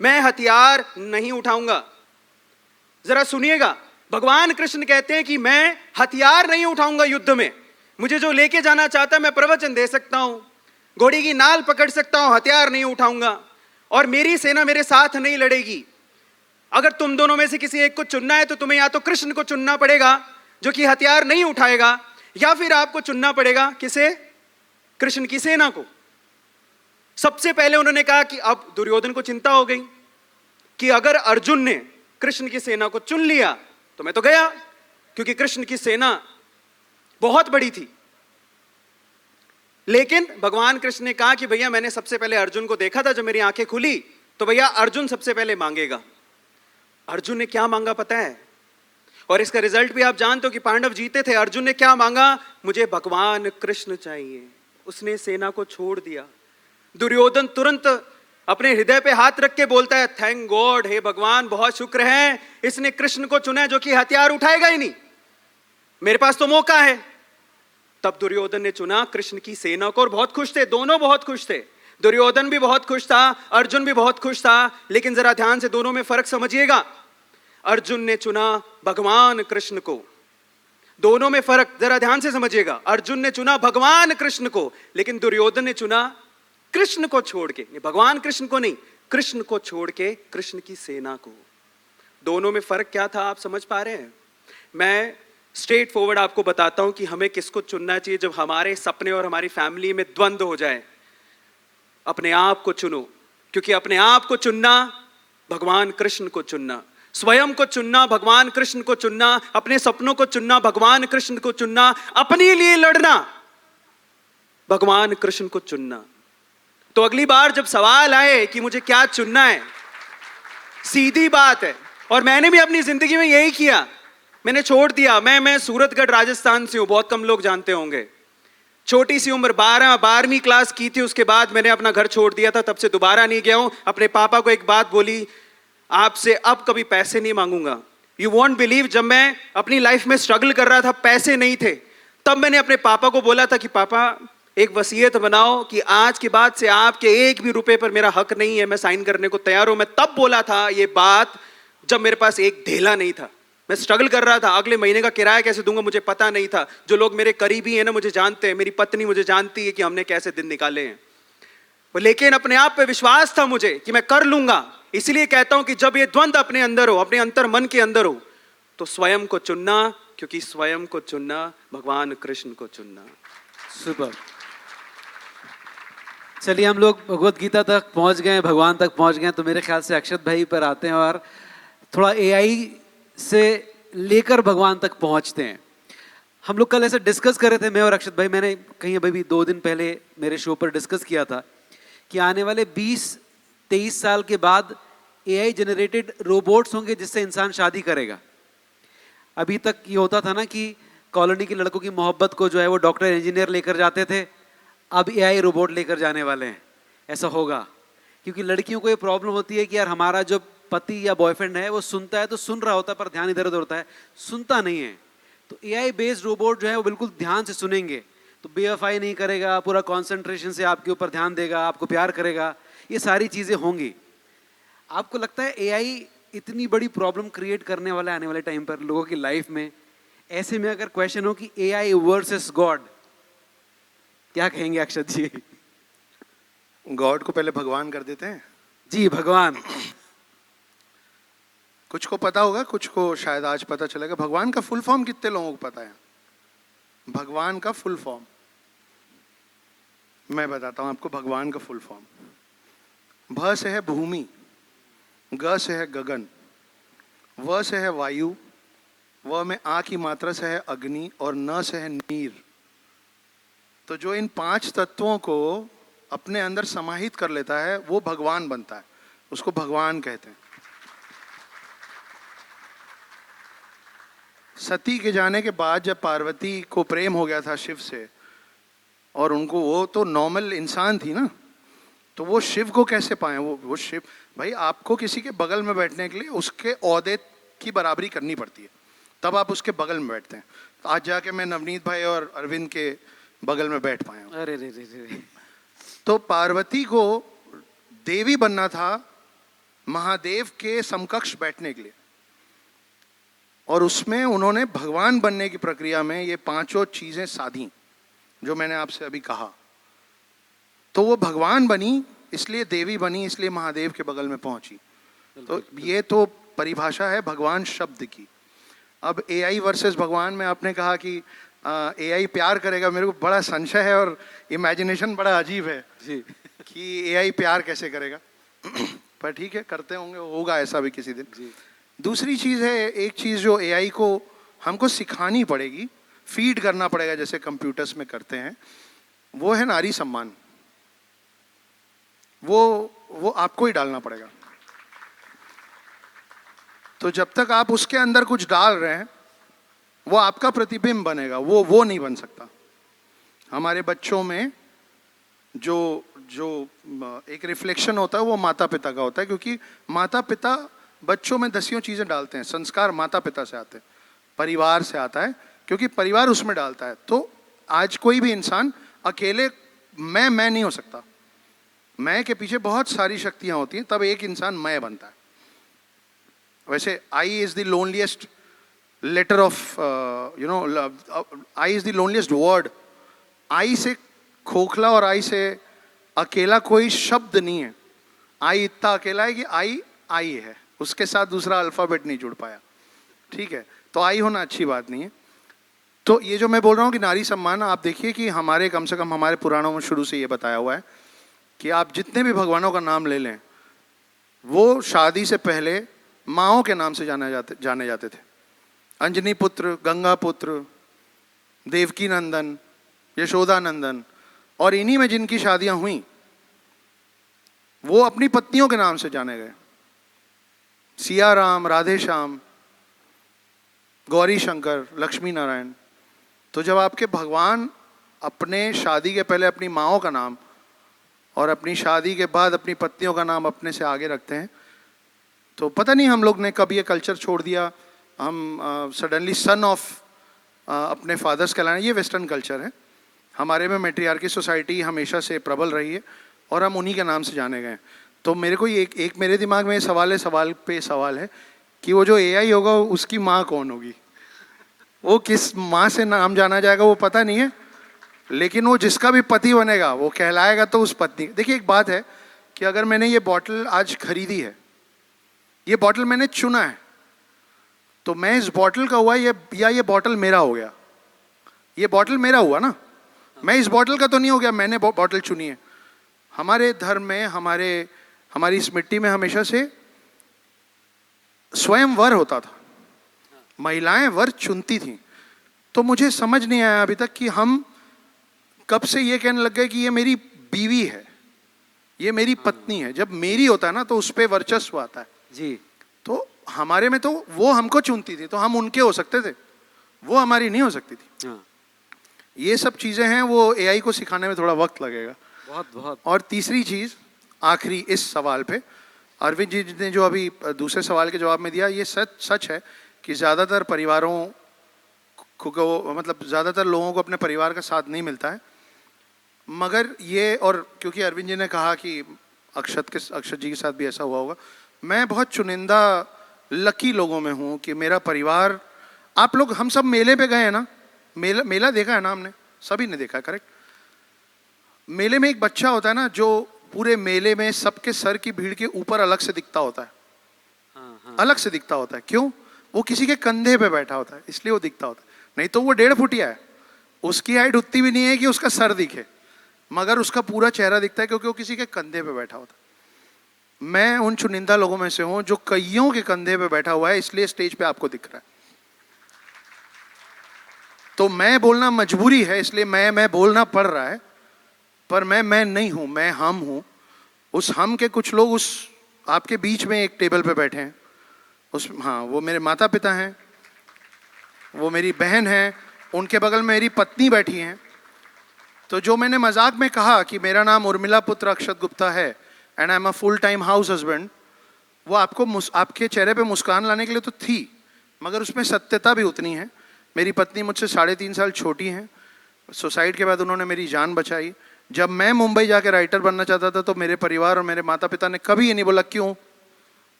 मैं हथियार नहीं उठाऊंगा। जरा सुनिएगा, भगवान कृष्ण कहते हैं कि मैं हथियार नहीं उठाऊंगा युद्ध में, मुझे जो लेके जाना चाहता है मैं प्रवचन दे सकता हूं, घोड़ी की नाल पकड़ सकता हूं, हथियार नहीं उठाऊंगा, और मेरी सेना मेरे साथ नहीं लड़ेगी। अगर तुम दोनों में से किसी एक को चुनना है तो तुम्हें या तो कृष्ण को चुनना पड़ेगा जो कि हथियार नहीं उठाएगा, या फिर आपको चुनना पड़ेगा किसे? कृष्ण की सेना को। सबसे पहले उन्होंने कहा कि अब दुर्योधन को चिंता हो गई कि अगर अर्जुन ने कृष्ण की सेना को चुन लिया तो मैं तो गया, क्योंकि कृष्ण की सेना बहुत बड़ी थी। लेकिन भगवान कृष्ण ने कहा कि भैया मैंने सबसे पहले अर्जुन को देखा था, जब मेरी आंखें खुली तो भैया अर्जुन सबसे पहले मांगेगा। अर्जुन ने क्या मांगा पता है? और इसका रिजल्ट भी आप जानते हो कि पांडव जीते थे। अर्जुन ने क्या मांगा? मुझे भगवान कृष्ण चाहिए। उसने सेना को छोड़ दिया। दुर्योधन तुरंत अपने हृदय पे हाथ रख के बोलता है, थैंक गॉड, हे भगवान बहुत शुक्र है इसने कृष्ण को चुना जो कि हथियार उठाएगा ही नहीं, मेरे पास तो मौका है। तब दुर्योधन ने चुना कृष्ण की सेना को, और बहुत खुश थे, दोनों बहुत खुश थे। दुर्योधन भी बहुत खुश था, अर्जुन भी बहुत खुश था, लेकिन जरा ध्यान से दोनों में फर्क समझिएगा। अर्जुन ने चुना भगवान कृष्ण को, दोनों में फर्क जरा ध्यान से समझिएगा। अर्जुन ने चुना भगवान कृष्ण को, लेकिन दुर्योधन ने चुना कृष्ण को छोड़ के, भगवान कृष्ण को नहीं, कृष्ण को छोड़ के कृष्ण की सेना को। दोनों में फर्क क्या था आप समझ पा रहे हैं? मैं स्ट्रेट फॉरवर्ड आपको बताता हूं कि हमें किसको चुनना चाहिए जब हमारे सपने और हमारी फैमिली में द्वंद्व हो जाए। अपने आप को चुनो, क्योंकि अपने आप को चुनना भगवान कृष्ण को चुनना, स्वयं को चुनना भगवान कृष्ण को चुनना, अपने सपनों को चुनना भगवान कृष्ण को चुनना, अपने लिए लड़ना भगवान कृष्ण को चुनना। तो अगली बार जब सवाल आए कि मुझे क्या चुनना है, सीधी बात है, और मैंने भी अपनी जिंदगी में यही किया, मैंने छोड़ दिया। मैं सूरतगढ़ राजस्थान से हूं, बहुत कम लोग जानते होंगे। छोटी सी उम्र 12वीं क्लास की थी, उसके बाद मैंने अपना घर छोड़ दिया था, तब से दोबारा नहीं गया हूं। अपने पापा को एक बात बोली, आपसे अब कभी पैसे नहीं मांगूंगा। यू वॉन्ट बिलीव, जब मैं अपनी लाइफ में स्ट्रगल कर रहा था, पैसे नहीं थे, तब मैंने अपने पापा को बोला था कि पापा एक वसीयत बनाओ कि आज के बाद से आपके एक भी रुपए पर मेरा हक नहीं है, मैं साइन करने को तैयार हूं। मैं तब बोला था ये बात जब मेरे पास एक ढेला नहीं था, मैं स्ट्रगल कर रहा था, अगले महीने का किराया कैसे दूंगा मुझे पता नहीं था। जो लोग मेरे करीबी हैं ना मुझे जानते हैं, मेरी पत्नी मुझे जानती है कि हमने कैसे दिन निकाले हैं, लेकिन अपने आप पे विश्वास था मुझे कि मैं कर लूंगा। इसलिए कहता हूं कि जब ये द्वंद्व अपने अंदर हो, अपने अंतर मन के अंदर हो, तो स्वयं को चुनना, क्योंकि स्वयं को चुनना भगवान कृष्ण को चुनना। सुपर। चलिए हम लोग भगवत गीता तक पहुंच गए, भगवान तक पहुंच गए, तो मेरे ख्याल से अक्षत भाई पर आते हैं और थोड़ा एआई से लेकर भगवान तक पहुंचते हैं। हम लोग कल ऐसे डिस्कस कर रहे थे, मैं और अक्षत भाई, मैंने कहीं अभी भी 2 दिन पहले मेरे शो पर डिस्कस किया था कि आने वाले 20-23 साल के बाद एआई जनरेटेड रोबोट्स होंगे जिससे इंसान शादी करेगा। अभी तक ये होता था ना कि कॉलोनी के लड़कों की मोहब्बत को जो है वो डॉक्टर इंजीनियर लेकर जाते थे, अब एआई रोबोट लेकर जाने वाले हैं। ऐसा होगा क्योंकि लड़कियों को ये प्रॉब्लम होती है कि यार हमारा जो पति या बॉयफ्रेंड है वो सुनता है तो सुन रहा होता है पर ध्यान इधर उधर होता है, सुनता नहीं है। तो एआई बेस्ड रोबोट जो है वो बिल्कुल ध्यान से सुनेंगे, तो बेवफाई नहीं करेगा, पूरा कंसंट्रेशन से आपके ऊपर ध्यान देगा, आपको प्यार करेगा, ये सारी चीज़ें होंगी। आपको लगता है एआई इतनी बड़ी प्रॉब्लम क्रिएट करने वाला है आने वाले टाइम पर लोगों की लाइफ में? ऐसे में अगर क्वेश्चन हो कि एआई वर्सेस गॉड, क्या कहेंगे अक्षत जी? गॉड को पहले भगवान कर देते हैं। जी भगवान। कुछ को पता होगा, कुछ को शायद आज पता चलेगा। भगवान का फुल फॉर्म कितने लोगों को पता है? भगवान का फुल फॉर्म मैं बताता हूं आपको। भगवान का फुल फॉर्म, भ से है भूमि, ग से है गगन, व से है वायु, व में आ की मात्रा से है अग्नि, और न से है नीर। तो जो इन 5 तत्वों को अपने अंदर समाहित कर लेता है वो भगवान बनता है, उसको भगवान कहते हैं। सती के जाने के बाद जब पार्वती को प्रेम हो गया था शिव से, और उनको, वो तो नॉर्मल इंसान थी ना, तो वो शिव को कैसे पाए? वो शिव, भाई आपको किसी के बगल में बैठने के लिए उसके ओहदे की बराबरी करनी पड़ती है, तब आप उसके बगल में बैठते हैं। तो आज जाके मैं नवनीत भाई और अरविंद के बगल में बैठ पाया हूँ। अरे रे रे रे। तो पार्वती को देवी बनना था महादेव के समकक्ष बैठने के लिए, और उसमें उन्होंने भगवान बनने की प्रक्रिया में ये पांचों चीजें साधी जो मैंने आपसे अभी कहा। तो वो भगवान बनी, इसलिए देवी बनी, इसलिए महादेव के बगल में पहुंची। तो ये तो परिभाषा है भगवान शब्द की। अब एआई वर्सेस भगवान में आपने कहा कि एआई प्यार करेगा, मेरे को बड़ा संशय है और इमेजिनेशन बड़ा अजीब है जी। कि एआई प्यार कैसे करेगा। पर ठीक है, करते होंगे, होगा ऐसा भी किसी दिन। जी। दूसरी चीज़ है, एक चीज़ जो एआई को हमको सिखानी पड़ेगी, फीड करना पड़ेगा जैसे कंप्यूटर्स में करते हैं, वो है नारी सम्मान। वो आपको ही डालना पड़ेगा। तो जब तक आप उसके अंदर कुछ डाल रहे हैं, वो आपका प्रतिबिंब बनेगा, वो नहीं बन सकता। हमारे बच्चों में जो एक रिफ्लेक्शन होता है वो माता पिता का होता है, क्योंकि माता पिता बच्चों में दसियों चीज़ें डालते हैं। संस्कार माता पिता से आते हैं, परिवार से आता है, क्योंकि परिवार उसमें डालता है। तो आज कोई भी इंसान अकेले मैं नहीं हो सकता। मैं के पीछे बहुत सारी शक्तियां होती हैं, तब एक इंसान मैं बनता है। वैसे I is the loneliest letter of I is the loneliest word. I से खोखला और आई से अकेला कोई शब्द नहीं है। आई इतना अकेला है कि आई है, उसके साथ दूसरा अल्फाबेट नहीं जुड़ पाया। ठीक है, तो आई होना अच्छी बात नहीं है। तो ये जो मैं बोल रहा हूँ कि नारी सम्मान, आप देखिए कि हमारे, कम से कम हमारे पुराणों में शुरू से ये बताया हुआ है कि आप जितने भी भगवानों का नाम ले लें, वो शादी से पहले माँओं के नाम से जाने जाते थे। अंजनी पुत्र, गंगा पुत्र, देवकी नंदन, यशोदा नंदन, और इन्हीं में जिनकी शादियां हुई वो अपनी पत्नियों के नाम से जाने गए। सिया राम, राधे श्याम, गौरी शंकर, लक्ष्मी नारायण। तो जब आपके भगवान अपने शादी के पहले अपनी माँओं का नाम और अपनी शादी के बाद अपनी पत्नियों का नाम अपने से आगे रखते हैं, तो पता नहीं हम लोग ने कब ये कल्चर छोड़ दिया। हम सडनली सन ऑफ अपने फादर्स कहलाना, ये वेस्टर्न कल्चर है। हमारे में मैट्रियार्की सोसाइटी हमेशा से प्रबल रही है और हम उन्हीं के नाम से जाने गए। तो मेरे को एक मेरे दिमाग में ये सवाल है कि वो जो एआई होगा उसकी माँ कौन होगी? वो किस माँ से नाम जाना जाएगा वो पता नहीं है, लेकिन वो जिसका भी पति बनेगा वो कहलाएगा तो उस पत्नी। देखिए एक बात है कि अगर मैंने ये बॉटल आज खरीदी है, ये बॉटल मैंने चुना है, तो मैं इस बॉटल का हुआ ये बॉटल मेरा हो गया। ये बॉटल मेरा हुआ ना, मैं इस बॉटल का तो नहीं हो गया, मैंने बॉटल चुनी है। हमारे धर्म में, हमारी इस मिट्टी में हमेशा से स्वयंवर होता था, महिलाएं वर चुनती थी। तो मुझे समझ नहीं आया अभी तक कि हम कब से ये कहने लग गए कि ये मेरी बीवी है, ये मेरी पत्नी है। जब मेरी होता है ना तो उस पर वर्चस्व आता है जी। तो हमारे में तो वो हमको चुनती थी, तो हम उनके हो सकते थे, वो हमारी नहीं हो सकती थी। हाँ। ये सब चीजें हैं, वो एआई को सिखाने में थोड़ा वक्त लगेगा। बहुत। और तीसरी चीज, आखिरी इस सवाल पे, अरविंद जी ने जो अभी दूसरे सवाल के जवाब में दिया, ये सच है कि ज़्यादातर परिवारों को मतलब ज़्यादातर लोगों को अपने परिवार का साथ नहीं मिलता है। मगर ये, और क्योंकि अरविंद जी ने कहा कि अक्षत जी के साथ भी ऐसा हुआ होगा, मैं बहुत चुनिंदा लकी लोगों में हूँ कि मेरा परिवार, आप लोग, हम सब मेले पे गए हैं ना, मेला देखा है ना हमने, सभी ने देखा है, करेक्ट? मेले में एक बच्चा होता है ना जो पूरे मेले में सबके सर की भीड़ के ऊपर अलग से दिखता होता है। हाँ। अलग से दिखता होता है, क्यों? वो किसी के कंधे पे बैठा होता है, इसलिए वो दिखता होता है। नहीं तो वो 1.5 फुटिया है, उसकी हाइट उतनी भी नहीं है कि उसका सर दिखे, मगर उसका पूरा चेहरा दिखता है क्योंकि वो किसी के कंधे पे बैठा होता है। मैं उन चुनिंदा लोगों में से हूं जो कईयों के कंधे पे बैठा हुआ है, इसलिए स्टेज पे आपको दिख रहा है। तो मैं बोलना मजबूरी है, इसलिए मैं बोलना पड़ रहा है, पर मैं नहीं हूं, मैं हम हूं। उस हम के कुछ लोग उस आपके बीच में एक टेबल पे बैठे हैं, हाँ, वो मेरे माता पिता हैं, वो मेरी बहन है, उनके बगल में मेरी पत्नी बैठी हैं। तो जो मैंने मजाक में कहा कि मेरा नाम उर्मिला पुत्र अक्षत गुप्ता है and I am a full time house husband, वो आपके चेहरे पे मुस्कान लाने के लिए तो थी, मगर उसमें सत्यता भी उतनी है। मेरी पत्नी मुझसे 3.5 साल छोटी हैं। सुसाइड के बाद उन्होंने मेरी जान बचाई। जब मैं मुंबई जाके राइटर बनना चाहता था तो मेरे परिवार और मेरे माता पिता ने कभी ये नहीं बोला क्यों,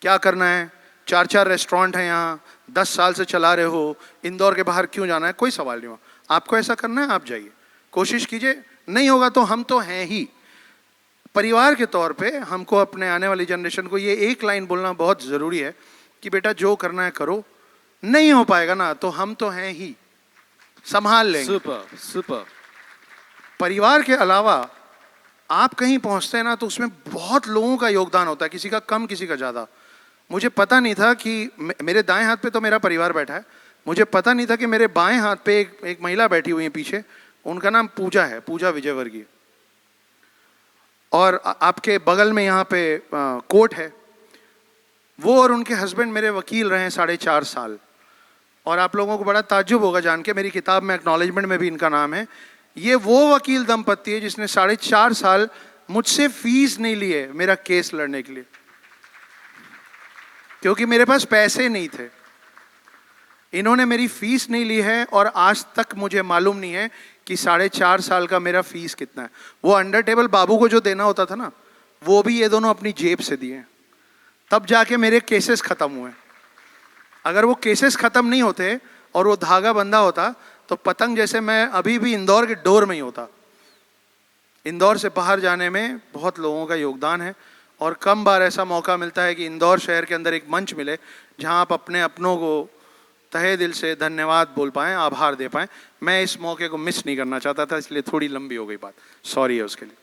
क्या करना है, 4 रेस्टोरेंट हैं यहाँ, 10 साल से चला रहे हो, इंदौर के बाहर क्यों जाना है, कोई सवाल नहीं हुआ। आपको ऐसा करना है आप जाइए, कोशिश कीजिए, नहीं होगा तो हम तो हैं ही। परिवार के तौर पे हमको अपने आने वाली जनरेशन को ये एक लाइन बोलना बहुत ज़रूरी है कि बेटा जो करना है करो, नहीं हो पाएगा ना तो हम तो हैं ही, संभाल लेंगे। Super super. परिवार के अलावा आप कहीं पहुंचते हैं ना तो उसमें बहुत लोगों का योगदान होता है, किसी का कम किसी का ज़्यादा। मुझे पता नहीं था कि मेरे दाएं हाथ पे तो मेरा परिवार बैठा है, मुझे पता नहीं था कि मेरे बाएं हाथ पे एक महिला बैठी हुई है पीछे, उनका नाम पूजा है, पूजा विजयवर्गीय। और आपके बगल में यहाँ पे कोर्ट है, वो और उनके हस्बैंड मेरे वकील रहे हैं 4.5 साल। और आप लोगों को बड़ा ताज्जुब होगा जान के, मेरी किताब में एक्नॉलेजमेंट में भी इनका नाम है। ये वो वकील दंपत्ति है जिसने 4.5 साल मुझसे फीस नहीं ली है मेरा केस लड़ने के लिए, क्योंकि मेरे पास पैसे नहीं थे। इन्होंने मेरी फीस नहीं ली है और आज तक मुझे मालूम नहीं है कि 4.5 साल का मेरा फीस कितना है। वो अंडर टेबल बाबू को जो देना होता था ना, वो भी ये दोनों अपनी जेब से दिए, तब जाके मेरे केसेस खत्म हुए। अगर वो केसेस खत्म नहीं होते और वो धागा बंधा होता तो पतंग जैसे मैं अभी भी इंदौर के डोर में ही होता। इंदौर से बाहर जाने में बहुत लोगों का योगदान है और कम बार ऐसा मौका मिलता है कि इंदौर शहर के अंदर एक मंच मिले जहां आप अपने अपनों को तहे दिल से धन्यवाद बोल पाएं, आभार दे पाएं। मैं इस मौके को मिस नहीं करना चाहता था, इसलिए थोड़ी लंबी हो गई बात, सॉरी है उसके लिए।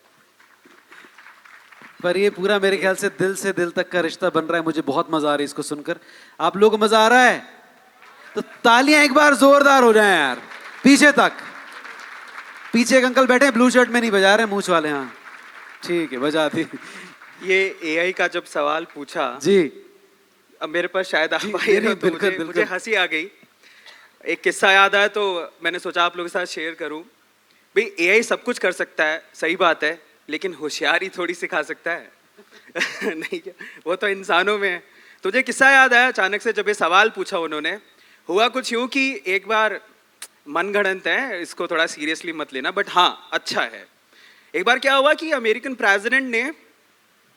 पर ये पूरा मेरे ख्याल से दिल तक का रिश्ता बन रहा है। मुझे बहुत मजा आ रही है इसको सुनकर। आप लोगों को मजा आ रहा है तो तालियां एक बार जोरदार हो जाएं यार। पीछे तक, पीछे एक अंकल बैठे हैं ब्लू शर्ट में, नहीं बजा रहे, मूछ वाले। हाँ ठीक है, बजा दी। ये एआई का जब सवाल पूछा जी, अब मेरे पास शायद आप जी, आए नहीं, हो तो बिल्कुल, मुझे बिल्कुल। हंसी आ गई। एक किस्सा याद आया तो मैंने सोचा आप लोगों के साथ शेयर करूं। भाई एआई सब कुछ कर सकता है, सही बात है, लेकिन होशियारी थोड़ी सिखा सकता है नहीं क्या, वो तो इंसानों में है। तो मुझे किस्सा याद आया अचानक से जब ये सवाल पूछा उन्होंने। हुआ कुछ यूं कि एक बार, मनगढ़ंत है, इसको थोड़ा सीरियसली मत लेना, बट हाँ अच्छा है। एक बार क्या हुआ कि अमेरिकन प्रेसिडेंट ने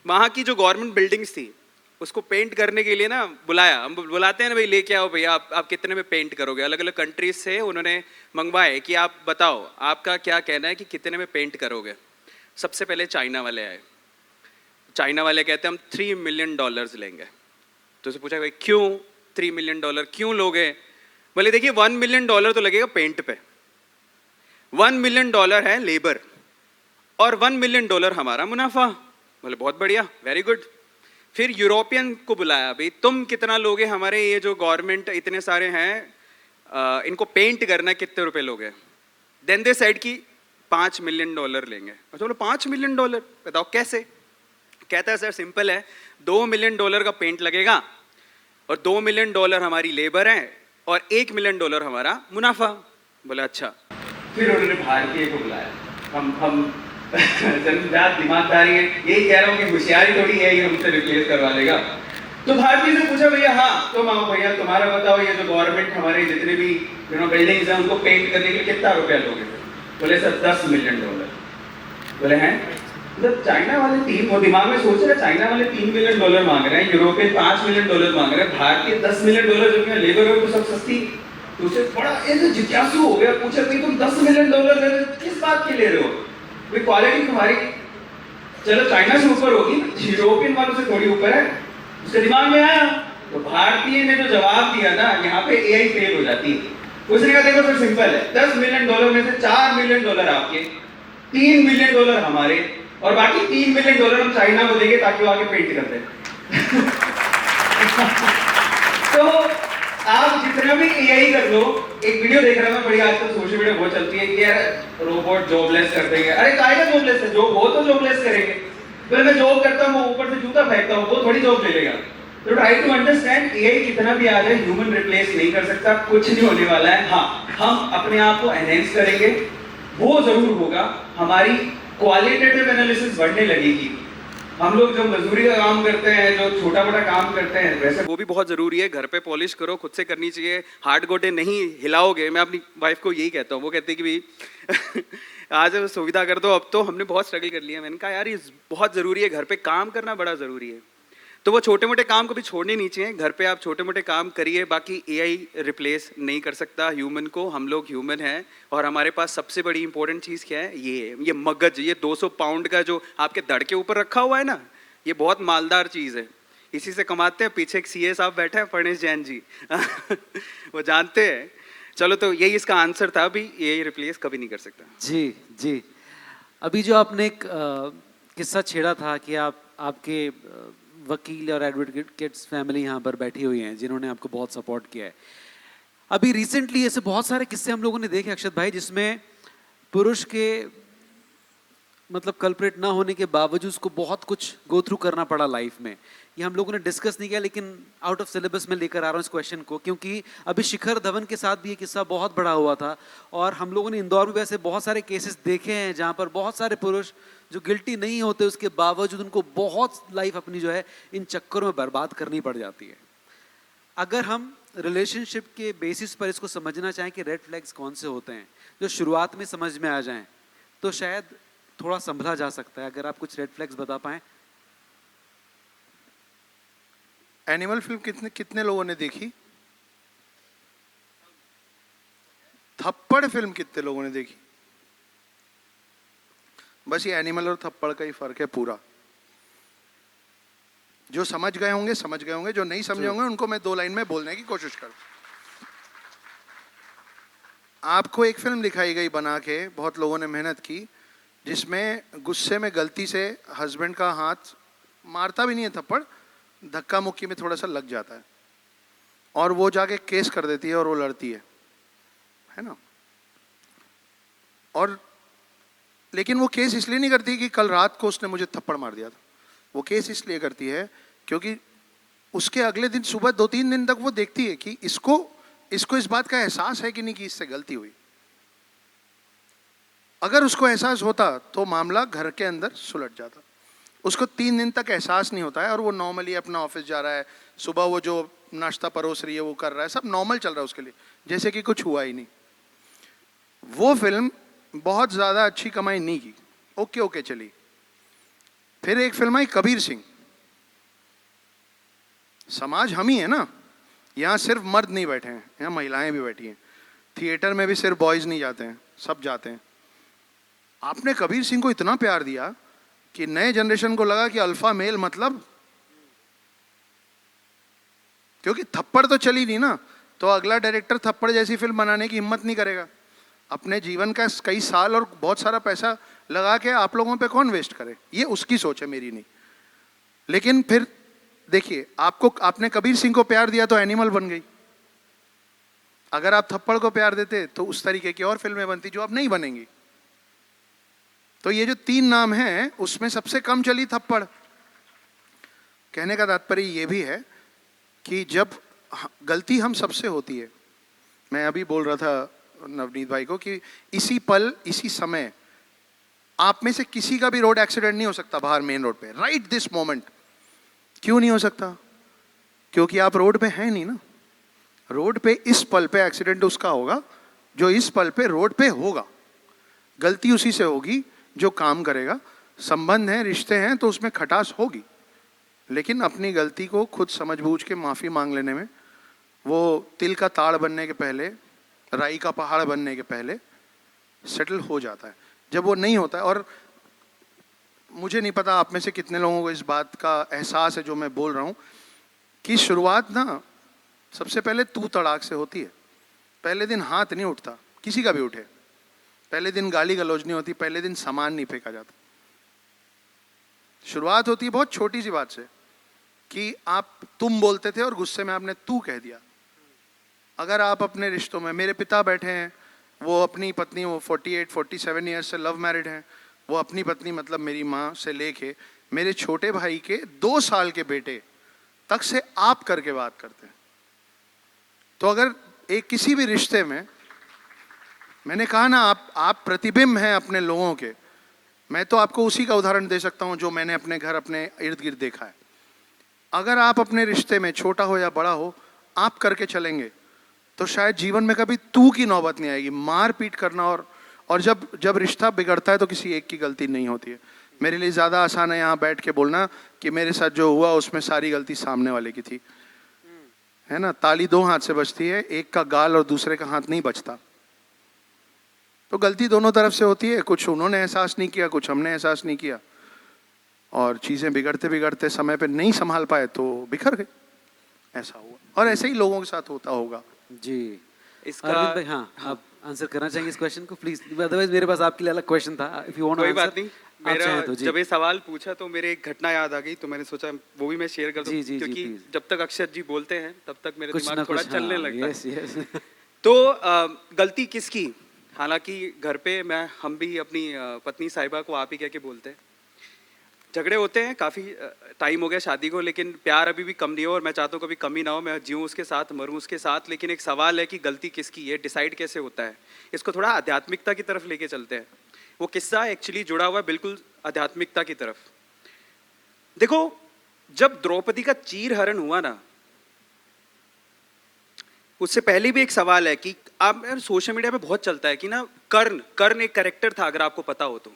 वहाँ की जो गवर्नमेंट बिल्डिंग्स थी उसको पेंट करने के लिए ना बुलाया। हम बुलाते हैं ना भाई, लेके आओ भैया, आप कितने में पेंट करोगे। अलग अलग कंट्रीज से उन्होंने मंगवाए कि आप बताओ आपका क्या कहना है कि कितने में पेंट करोगे। सबसे पहले चाइना वाले आए। चाइना वाले कहते हैं हम $3 मिलियन लेंगे। तो उसे पूछा भाई क्यों $3 मिलियन क्यों लोगे। बोले देखिए $1 मिलियन तो लगेगा पेंट पे, $1 मिलियन है लेबर, और $1 मिलियन हमारा मुनाफा। बोले बहुत बढ़िया, वेरी गुड। फिर यूरोपियन को बुलाया, भाई तुम कितना लोगे, हमारे ये जो गवर्नमेंट इतने सारे हैं इनको पेंट करना कितने रुपए लोगे। देन दे सेड कि $5 मिलियन लेंगे। तो बोले $5 मिलियन, बताओ कैसे। कहता है सर सिंपल है, $2 मिलियन का पेंट लगेगा और $2 मिलियन हमारी लेबर है और $1 मिलियन हमारा मुनाफा। बोला अच्छा। फिर उन्होंने भारतीय को बुलाया। हम जन्मजात दिमागदारी है, यही कह रहा हूँ कि होशियारी थोड़ी है, ये हमसे रिप्लेस करवा देगा। तो भारतीय से पूछा भैया हाँ तुम आओ भैया, तुम्हारा बताओ ये जो गवर्नमेंट हमारे जितने भी बिल्डिंग्स हैं उनको पेंट करने के लिए कितना रुपया लोगे। बोले सर $10 मिलियन। बोले हैं मतलब चाइना वाले तीन, वो दिमाग में सोच रहे चाइना वाले $3 मिलियन मांग रहे हैं, यूरोपियन $5 मिलियन मांग रहे हैं, भारतीय $10 मिलियन जो कि लेबर हो तो सब सस्ती। तो उसे बड़ा जिज्ञासु हो गया, पूछा कि तुम $10 मिलियन किस बात के ले रहे हो, क्वालिटी तुम्हारी चलो चाइना से ऊपर होगी, यूरोपियन वालों से थोड़ी ऊपर है। उसके दिमाग में आया तो भारतीय ने जो जवाब दिया ना, यहाँ पे एआई फेल हो जाती है। उसने कहा देखो सर सिंपल है, $10 मिलियन में से $4 मिलियन आपके, $3 मिलियन हमारे, और बाकी $3 मिलियन हम चाइना को देंगे ताकि वो आगे पेंट कर दे तो आप जितना भी एआई कर लो। एक वीडियो देख रहा था बड़ी, आजकल सोशल मीडिया बहुत चलती है कि यार रोबोट जॉबलेस कर देंगे। अरे काहे का जॉबलेस है, जो वो तो जॉबलेस करेंगे। फिर मैं जॉब करता हूँ, ऊपर से जूता फेंकता हूँ, वो थोड़ी जॉब ले लेगा। तो ट्राई टू अंडरस्टैंड एआई कितना भी आ जाए ह्यूमन रिप्लेस नहीं कर सकता, कुछ नहीं होने वाला है। हाँ, हम अपने आप को एनहेंस करेंगे, वो जरूर होगा। हमारी क्वालिटेटिव एनालिसिस बढ़ने लगेगी। हम लोग जो मजदूरी का काम करते हैं, जो छोटा मोटा काम करते हैं, वैसे वो भी बहुत जरूरी है। घर पे पॉलिश करो, खुद से करनी चाहिए। हार्ड गोटे नहीं हिलाओगे। मैं अपनी वाइफ को यही कहता हूँ, वो कहती है कि भाई आज सुविधा कर दो। अब तो हमने बहुत स्ट्रगल कर लिया। मैंने कहा यार ये बहुत जरूरी है, घर पे काम करना बड़ा जरूरी है। तो वो छोटे मोटे काम कभी छोड़ने नहीं चाहिए। घर पे आप छोटे मोटे काम करिए, बाकी एआई रिप्लेस नहीं कर सकता ह्यूमन को। हम लोग ह्यूमन हैं और हमारे पास सबसे बड़ी इंपॉर्टेंट चीज़ क्या है, ये मगज, ये 200 पाउंड का जो आपके धड़ के ऊपर रखा हुआ है ना, ये बहुत मालदार चीज़ है। इसी से कमाते हैं। पीछे एक सीए साहब बैठे हैं, फर्नेस जैन जी वो जानते हैं। चलो, तो यही इसका आंसर था। अभी एआई रिप्लेस कभी नहीं कर सकता। जी जी। अभी जो आपने एक किस्सा छेड़ा था कि आपके वकील और एडवोकेट्स फैमिली यहाँ पर बैठी हुई हैं जिन्होंने आपको बहुत सपोर्ट किया है। अभी रिसेंटली ऐसे बहुत सारे किस्से हम लोगों ने देखे अक्षत भाई, जिसमें पुरुष के मतलब कल्प्रेट ना होने के बावजूद उसको बहुत कुछ गो थ्रू करना पड़ा लाइफ में। ये हम लोगों ने डिस्कस नहीं किया, लेकिन आउट ऑफ सिलेबस में लेकर आ रहा हूँ इस क्वेश्चन को, क्योंकि अभी शिखर धवन के साथ भी ये किस्सा बहुत बड़ा हुआ था। और हम लोगों ने इंदौर में वैसे बहुत सारे केसेस देखे हैं जहाँ पर बहुत सारे पुरुष जो गिल्टी नहीं होते उसके बावजूद उनको बहुत लाइफ अपनी जो है इन चक्करों में बर्बाद करनी पड़ जाती है। अगर हम रिलेशनशिप के बेसिस पर इसको समझना चाहें कि रेड फ्लैग्स कौन से होते हैं जो शुरुआत में समझ में आ जाएं, तो शायद थोड़ा संभला जा सकता है। अगर आप कुछ रेड फ्लैग्स बता पाएं। एनिमल फिल्म कितने कितने लोगों ने देखी? थप्पड़ फिल्म कितने लोगों ने देखी? बस ये एनिमल और थप्पड़ का ही फर्क है पूरा। जो समझ गए होंगे समझ गए होंगे, जो नहीं समझे होंगे उनको मैं 2 लाइन में बोलने की कोशिश करूं। आपको एक फिल्म दिखाई गई बना के, बहुत लोगों ने मेहनत की, जिसमें गुस्से में गलती से हस्बैंड का हाथ मारता भी नहीं है थप्पड़, धक्का मुक्की में थोड़ा सा लग जाता है और वो जाके केस कर देती है और वो लड़ती है ना। और लेकिन वो केस इसलिए नहीं करती कि कल रात को उसने मुझे थप्पड़ मार दिया था। वो केस इसलिए करती है क्योंकि उसके अगले दिन सुबह 2-3 दिन तक वो देखती है कि इसको इस बात का एहसास है कि नहीं कि इससे गलती हुई। अगर उसको एहसास होता तो मामला घर के अंदर सुलझ जाता। उसको 3 दिन तक एहसास नहीं होता है और वो नॉर्मली अपना ऑफिस जा रहा है, सुबह वो जो नाश्ता परोस रही है वो कर रहा है, सब नॉर्मल चल रहा है उसके लिए, जैसे कि कुछ हुआ ही नहीं। वो फिल्म बहुत ज़्यादा अच्छी कमाई नहीं की, ओके ओके चली। फिर एक फिल्म आई कबीर सिंह। समाज हम ही है ना, यहाँ सिर्फ मर्द नहीं बैठे हैं, यहाँ महिलाएं भी बैठी हैं। थिएटर में भी सिर्फ बॉयज़ नहीं जाते हैं, सब जाते हैं। आपने कबीर सिंह को इतना प्यार दिया कि नए जनरेशन को लगा कि अल्फा मेल मतलब, क्योंकि थप्पड़ तो चली नहीं ना, तो अगला डायरेक्टर थप्पड़ जैसी फिल्म बनाने की हिम्मत नहीं करेगा। अपने जीवन का कई साल और बहुत सारा पैसा लगा के आप लोगों पे कौन वेस्ट करे, ये उसकी सोच है, मेरी नहीं। लेकिन फिर देखिए, आपने कबीर सिंह को प्यार दिया तो एनिमल बन गई। अगर आप थप्पड़ को प्यार देते तो उस तरीके की और फिल्में बनती जो अब नहीं बनेंगी। तो ये जो 3 नाम हैं उसमें सबसे कम चली थप्पड़। कहने का तात्पर्य ये भी है कि जब गलती हम सबसे होती है, मैं अभी बोल रहा था नवनीत भाई को कि इसी पल इसी समय आप में से किसी का भी रोड एक्सीडेंट नहीं हो सकता बाहर मेन रोड पे, राइट दिस मोमेंट। क्यों नहीं हो सकता? क्योंकि आप रोड पे हैं नहीं ना। रोड पे इस पल पे एक्सीडेंट उसका होगा जो इस पल पे रोड पे होगा। गलती उसी से होगी जो काम करेगा। संबंध हैं, रिश्ते हैं, तो उसमें खटास होगी, लेकिन अपनी गलती को खुद समझ बूझ के माफ़ी मांग लेने में, वो तिल का ताड़ बनने के पहले, राई का पहाड़ बनने के पहले सेटल हो जाता है। जब वो नहीं होता है, और मुझे नहीं पता आप में से कितने लोगों को इस बात का एहसास है जो मैं बोल रहा हूँ, कि शुरुआत ना सबसे पहले तू तड़ाक से होती है। पहले दिन हाथ नहीं उठता, किसी का भी उठे, पहले दिन गाली गलौज नहीं होती, पहले दिन सामान नहीं फेंका जाता। शुरुआत होती है बहुत छोटी सी बात से, कि आप तुम बोलते थे और गुस्से में आपने तू कह दिया। अगर आप अपने रिश्तों में, मेरे पिता बैठे हैं, वो अपनी पत्नी, वो 48-47 ईयर्स से लव मैरिड हैं, वो अपनी पत्नी मतलब मेरी माँ से लेके मेरे छोटे भाई के 2 साल के बेटे तक से आप करके बात करते हैं। तो अगर एक किसी भी रिश्ते में, मैंने कहा ना, आप प्रतिबिंब हैं अपने लोगों के। मैं तो आपको उसी का उदाहरण दे सकता हूं जो मैंने अपने घर, अपने इर्द गिर्द देखा है। अगर आप अपने रिश्ते में, छोटा हो या बड़ा हो, आप करके चलेंगे तो शायद जीवन में कभी तू की नौबत नहीं आएगी। मार पीट करना और जब रिश्ता बिगड़ता है तो किसी एक की गलती नहीं होती है। मेरे लिए ज़्यादा आसान है यहाँ बैठ के बोलना कि मेरे साथ जो हुआ उसमें सारी गलती सामने वाले की थी, है ना। ताली दो हाथ से बजती है, एक का गाल और दूसरे का हाथ नहीं बजता। तो गलती दोनों तरफ से होती है। कुछ उन्होंने एहसास नहीं किया, कुछ हमने एहसास नहीं किया, और चीज़ें बिगड़ते बिगड़ते समय पे नहीं संभाल पाए तो बिखर गए। ऐसा हुआ, और ऐसे ही लोगों के साथ होता होगा। जी। इसका अरविंद भाई, हाँ, आप आंसर करना चाहेंगे इस क्वेश्चन को प्लीज? अदरवाइज मेरे पास आपके लिए अलग क्वेश्चन था, इफ यू वांट कोई आंसर। बात नहीं। मेरा तो जी। जब ये सवाल पूछा तो मेरे एक घटना याद आ गई, तो मैंने सोचा वो भी मैं शेयर कर दूं, जी, जी, जी, क्योंकि please। जब तक अक्षत जी बोलते हैं तब तक मेरे कुछ दिमाग ना थोड़ा कुछ, चलने हाँ, लगता है। Yes yes. तो गलती किसकी? हालांकि घर पे हम भी अपनी पत्नी साहिबा को आप ही कह के बोलते हैं। झगड़े होते हैं, काफ़ी टाइम हो गया शादी को, लेकिन प्यार अभी भी कम नहीं हो, और मैं चाहता हूँ कभी कमी ना हो। मैं जीऊँ उसके साथ, मरूँ उसके साथ। लेकिन एक सवाल है कि गलती किसकी है, डिसाइड कैसे होता है। इसको थोड़ा आध्यात्मिकता की तरफ लेके चलते हैं। वो किस्सा एक्चुअली जुड़ा हुआ है बिल्कुल आध्यात्मिकता की तरफ। देखो, जब द्रौपदी का चीरहरण हुआ ना, उससे पहले भी एक सवाल है कि आप सोशल मीडिया पे बहुत चलता है कि ना, कर्ण एक कैरेक्टर था, अगर आपको पता हो तो।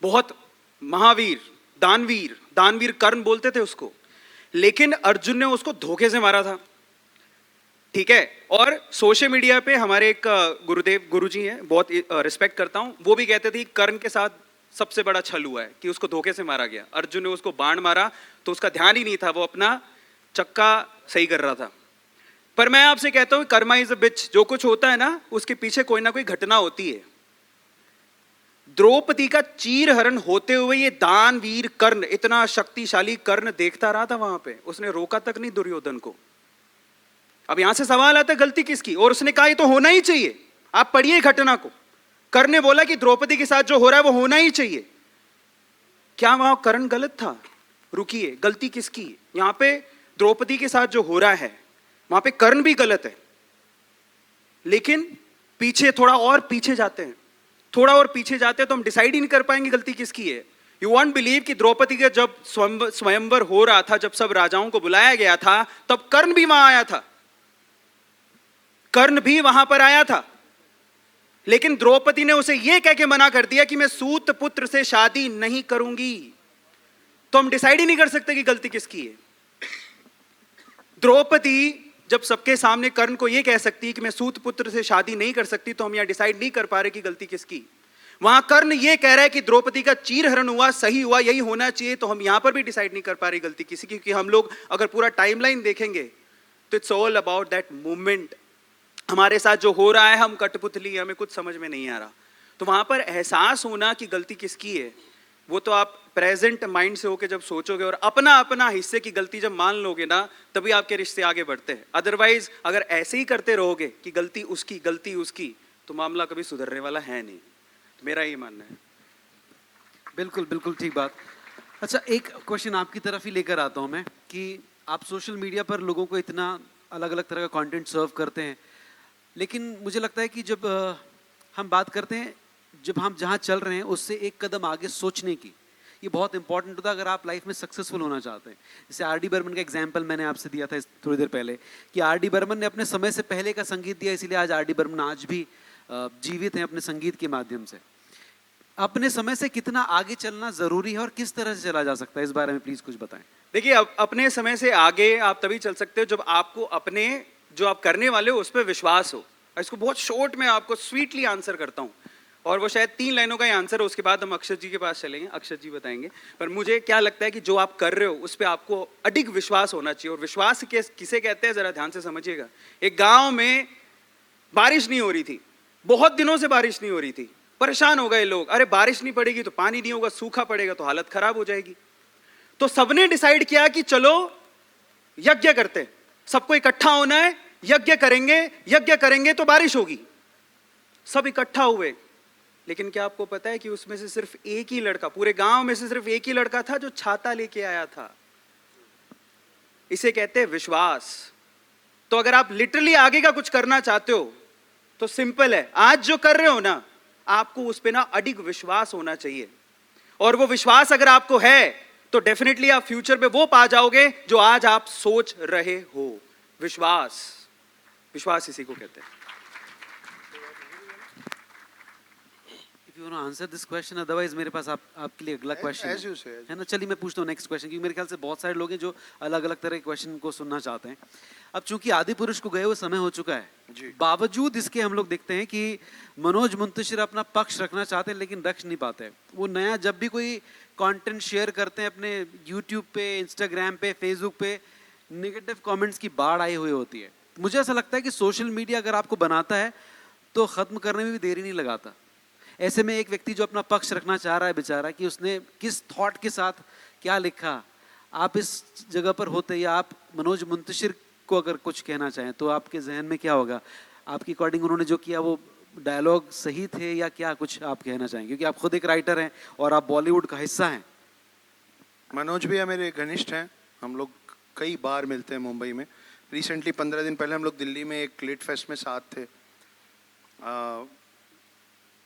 बहुत महावीर, दानवीर कर्ण बोलते थे उसको। लेकिन अर्जुन ने उसको धोखे से मारा था, ठीक है। और सोशल मीडिया पे हमारे एक गुरुजी हैं, बहुत रिस्पेक्ट करता हूं, वो भी कहते थे कर्ण के साथ सबसे बड़ा छल हुआ है कि उसको धोखे से मारा गया। अर्जुन ने उसको बाण मारा तो उसका ध्यान ही नहीं था, वो अपना चक्का सही कर रहा था। पर मैं आपसे कहता हूं, कर्मा इज अ बिच। जो कुछ होता है ना, उसके पीछे कोई ना कोई घटना होती है। द्रौपदी का चीरहरण होते हुए ये दानवीर कर्ण, इतना शक्तिशाली कर्ण देखता रहा था वहां पे, उसने रोका तक नहीं दुर्योधन को। अब यहां से सवाल आता है गलती किसकी? और उसने कहा ये तो होना ही चाहिए। आप पढ़िए घटना को। कर्ण ने बोला कि द्रौपदी के साथ जो हो रहा है वो होना ही चाहिए। क्या वहां कर्ण गलत था? रुकिए, गलती किसकी? यहां पे द्रौपदी के साथ जो हो रहा है वहां पे कर्ण भी गलत है। लेकिन पीछे, थोड़ा और पीछे जाते हैं, तो हम डिसाइड ही नहीं कर पाएंगे गलती किसकी है। यू वॉन्ट बिलीव कि द्रौपदी का जब स्वयंवर हो रहा था, जब सब राजाओं को बुलाया गया था, तब कर्ण भी वहां आया था। कर्ण भी वहां पर आया था, लेकिन द्रौपदी ने उसे यह कह के मना कर दिया कि मैं सूत पुत्र से शादी नहीं करूंगी। तो हम डिसाइड ही नहीं कर सकते कि गलती किसकी है। द्रौपदी जब सबके सामने कर्ण को यह कह सकती है कि मैं सूत पुत्र से शादी नहीं कर सकती, तो हम यहां डिसाइड नहीं कर पा रहे कि गलती किसकी। वहां कर्ण यह कह रहा है कि द्रौपदी का चीरहरण हुआ, सही हुआ, यही होना चाहिए, तो हम यहां पर भी डिसाइड नहीं कर पा रहे गलती किसी की। क्योंकि हम लोग अगर पूरा टाइमलाइन देखेंगे तो it's all about that movement. हमारे साथ जो हो रहा है, हम कठपुतली, हमें कुछ समझ में नहीं आ रहा। तो वहां पर एहसास होना कि गलती किसकी है, वो तो आप प्रेजेंट माइंड से होकर जब सोचोगे और अपना अपना हिस्से की गलती जब मान लोगे ना, तभी आपके रिश्ते आगे बढ़ते हैं। अदरवाइज अगर ऐसे ही करते रहोगे कि गलती उसकी, तो मामला कभी सुधरने वाला है नहीं। तो मेरा ये मानना है। बिल्कुल बिल्कुल ठीक बात। अच्छा, एक क्वेश्चन आपकी तरफ ही लेकर आता हूं मैं कि आप सोशल मीडिया पर लोगों को इतना अलग अलग तरह का कंटेंट सर्व करते हैं, लेकिन मुझे लगता है कि जब हम बात करते हैं, जब हम जहाँ चल रहे हैं उससे एक कदम आगे सोचने की, ये बहुत इंपॉर्टेंट होता है अगर आप लाइफ में सक्सेसफुल होना चाहते हैं। जैसे आर.डी. बर्मन का एग्जांपल मैंने आपसे दिया था थोड़ी देर पहले कि आर.डी. बर्मन ने अपने समय से पहले का संगीत दिया, इसीलिए आज आर.डी. बर्मन आज भी जीवित हैं अपने संगीत के माध्यम से। अपने समय से कितना आगे चलना जरूरी है और किस तरह से चला जा सकता है, इस बारे में प्लीज कुछ बताएं। देखिए, अपने समय से आगे आप तभी चल सकते हो जब आपको अपने जो आप करने वाले हो उस पर विश्वास हो। इसको बहुत शॉर्ट में आपको स्वीटली आंसर करता हूँ, और वो शायद 3 लाइनों का ही आंसर है। उसके बाद हम अक्षत जी के पास चलेंगे, अक्षत जी बताएंगे। पर मुझे क्या लगता है कि जो आप कर रहे हो उस पर आपको अडिग विश्वास होना चाहिए। और विश्वास किसे कहते हैं, जरा ध्यान से समझिएगा। एक गांव में बारिश नहीं हो रही थी, बहुत दिनों से बारिश नहीं हो रही थी। परेशान हो गए लोग, अरे बारिश नहीं पड़ेगी तो पानी नहीं होगा, सूखा पड़ेगा तो हालत खराब हो जाएगी। तो सबने डिसाइड किया कि चलो यज्ञ करते हैं, सबको इकट्ठा होना है, यज्ञ करेंगे तो बारिश होगी। सब इकट्ठा हुए, लेकिन क्या आपको पता है कि उसमें से सिर्फ एक ही लड़का, पूरे गांव में से सिर्फ एक ही लड़का था जो छाता लेके आया था। इसे कहते हैं विश्वास। तो अगर आप लिटरली आगे का कुछ करना चाहते हो तो सिंपल है, आज जो कर रहे हो ना, आपको उस पे ना अडिग विश्वास होना चाहिए। और वो विश्वास अगर आपको है तो डेफिनेटली आप फ्यूचर में वो पा जाओगे जो आज आप सोच रहे हो। विश्वास, विश्वास इसी को कहते हैं। If you want to answer this question, otherwise मेरे पास आपके लिए अगला क्वेश्चन as you say, है ना। चलिए मैं पूछता हूँ नेक्स्ट क्वेश्चन, क्योंकि मेरे ख्याल से बहुत सारे लोग हैं जो अलग अलग तरह के क्वेश्चन को सुनना चाहते हैं। अब चूंकि आदि पुरुष को गए हुए समय हो चुका है, जी। बावजूद इसके हम लोग देखते हैं कि मनोज मुंतशिर अपना पक्ष रखना चाहते हैं लेकिन रख नहीं पाते। वो नया जब भी कोई कंटेंट शेयर करते हैं अपने यूट्यूब पे, इंस्टाग्राम पे, फेसबुक पे, नेगेटिव कमेंट्स की बाढ़ आई हुई होती है। मुझे ऐसा लगता है कि सोशल मीडिया अगर आपको बनाता है तो ख़त्म करने में भी देरी नहीं लगाता। ऐसे में एक व्यक्ति जो अपना पक्ष रखना चाह रहा है बेचारा, कि उसने किस थॉट के साथ क्या लिखा, आप इस जगह पर होते या आप मनोज मुंतशिर को अगर कुछ कहना चाहें तो आपके जहन में क्या होगा? आपकी अकॉर्डिंग उन्होंने जो किया वो डायलॉग सही थे या क्या कुछ आप कहना चाहेंगे, क्योंकि आप खुद एक राइटर हैं और आप बॉलीवुड का हिस्सा हैं। मनोज भैया मेरे घनिष्ठ हैं, हम लोग कई बार मिलते हैं मुंबई में। रिसेंटली 15 दिन पहले हम लोग दिल्ली में एक लिट फेस्ट में साथ थे।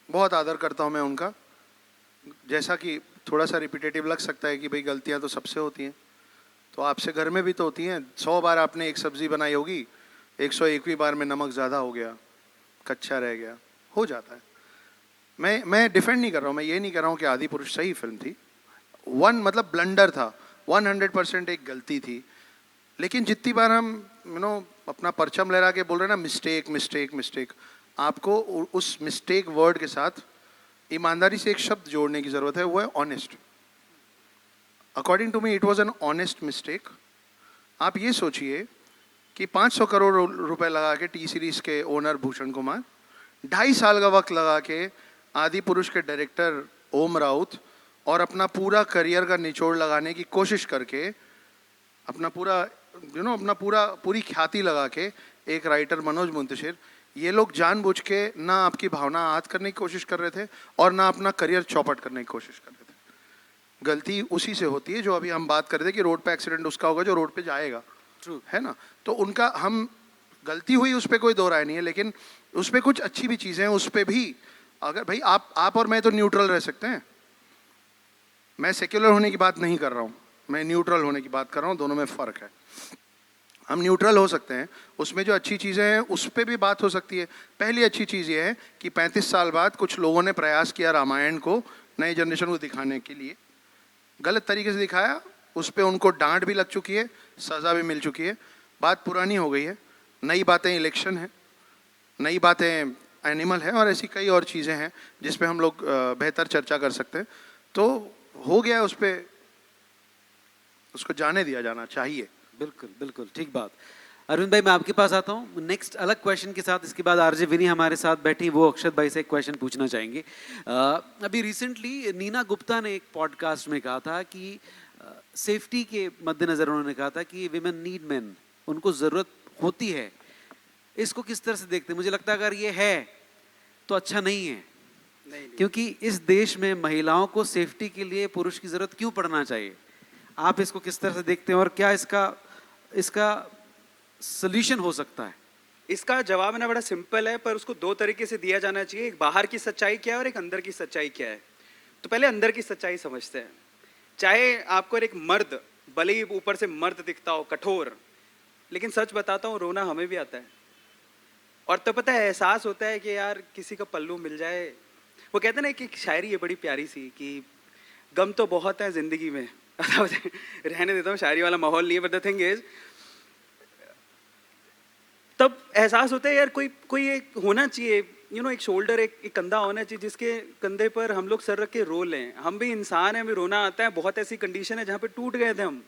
बहुत आदर करता हूँ मैं उनका। जैसा कि थोड़ा सा रिपीटेटिव लग सकता है कि भाई गलतियाँ तो सबसे होती हैं, तो आपसे घर में भी तो होती हैं। 100 बार आपने एक सब्ज़ी बनाई होगी, 101वीं बार में नमक ज़्यादा हो गया, कच्चा रह गया, हो जाता है। मैं डिफेंड नहीं कर रहा हूँ, मैं ये नहीं कर रहा हूँ कि आदि पुरुष सही फिल्म थी। मतलब ब्लंडर था, 100% एक गलती थी। लेकिन जितनी बार हम अपना परचम लहरा के बोल रहे हैं ना मिस्टेक मिस्टेक मिस्टेक, आपको उस मिस्टेक वर्ड के साथ ईमानदारी से एक शब्द जोड़ने की ज़रूरत है, वो है honest. According to me it was an honest mistake. आप ये सोचिए कि 500 करोड़ रुपए लगा के टी सीरीज़ के ओनर भूषण कुमार 2.5 साल का वक्त लगा के आदि पुरुष के डायरेक्टर ओम राउत और अपना पूरा करियर का निचोड़ लगाने की कोशिश करके अपना पूरी ख्याति लगा के एक राइटर मनोज मुंतशिर, ये लोग जानबूझ के ना आपकी भावना आहत करने की कोशिश कर रहे थे और ना अपना करियर चौपट करने की कोशिश कर रहे थे। गलती उसी से होती है जो अभी हम बात कर रहे थे कि रोड पे एक्सीडेंट उसका होगा जो रोड पे जाएगा, है ना। तो उनका हम गलती हुई, उस पर कोई दो राय नहीं है, लेकिन उस पर कुछ अच्छी भी चीज़ें हैं। उस पर भी अगर भाई आप और मैं तो न्यूट्रल रह सकते हैं। मैं सेक्युलर होने की बात नहीं कर रहा हूँ, मैं न्यूट्रल होने की बात कर रहा हूँ। दोनों में फ़र्क है। हम न्यूट्रल हो सकते हैं, उसमें जो अच्छी चीज़ें हैं उस पर भी बात हो सकती है। पहली अच्छी चीज़ ये है कि 35 साल बाद कुछ लोगों ने प्रयास किया रामायण को नई जनरेशन को दिखाने के लिए, गलत तरीके से दिखाया, उस पर उनको डांट भी लग चुकी है, सज़ा भी मिल चुकी है, बात पुरानी हो गई है। नई बातें इलेक्शन है, नई बातें एनिमल है और ऐसी कई और चीज़ें हैं जिस पे हम लोग बेहतर चर्चा कर सकते हैं। तो हो गया, उस पर उसको जाने दिया जाना चाहिए। बिल्कुल बिल्कुल ठीक बात। अरविंद भाई मैं आपके पास आता हूँ नेक्स्ट अलग क्वेश्चन के साथ। इसके बाद आरजे विनी हमारे साथ बैठी, वो अक्षत भाई से एक क्वेश्चन पूछना चाहेंगे। अभी रिसेंटली नीना गुप्ता ने एक पॉडकास्ट में कहा था कि सेफ्टी के मद्देनज़र उन्होंने कहा था कि विमेन नीड मैन, उनको ज़रूरत होती है। इसको किस तरह से देखते हैं? मुझे लगता है अगर ये है तो अच्छा नहीं है, नहीं। क्योंकि इस देश में महिलाओं को सेफ्टी के लिए पुरुष की ज़रूरत क्यों पड़ना चाहिए? आप इसको किस तरह से देखते हैं और क्या इसका सॉल्यूशन हो सकता है? इसका जवाब है ना बड़ा सिंपल है, पर उसको दो तरीके से दिया जाना चाहिए। एक बाहर की सच्चाई क्या है और एक अंदर की सच्चाई क्या है। तो पहले अंदर की सच्चाई समझते हैं। चाहे आपको एक मर्द, भले ही ऊपर से मर्द दिखता हो कठोर, लेकिन सच बताता हूँ रोना हमें भी आता है। और तो पता है एहसास होता है कि यार किसी का पल्लू मिल जाए। वो कहते हैं ना कि एक शायरी है बड़ी प्यारी सी कि गम तो बहुत है जिंदगी में, रहने देता हूँ, शायरी वाला माहौल नहीं है, बट द थिंग इज तब एहसास होता है यार कोई एक होना चाहिए, एक शोल्डर, एक कंधा होना चाहिए जिसके कंधे पर हम लोग सर रख के रो लें। हम भी इंसान हैं, हमें रोना आता है। बहुत ऐसी कंडीशन है जहाँ पे टूट गए थे हम,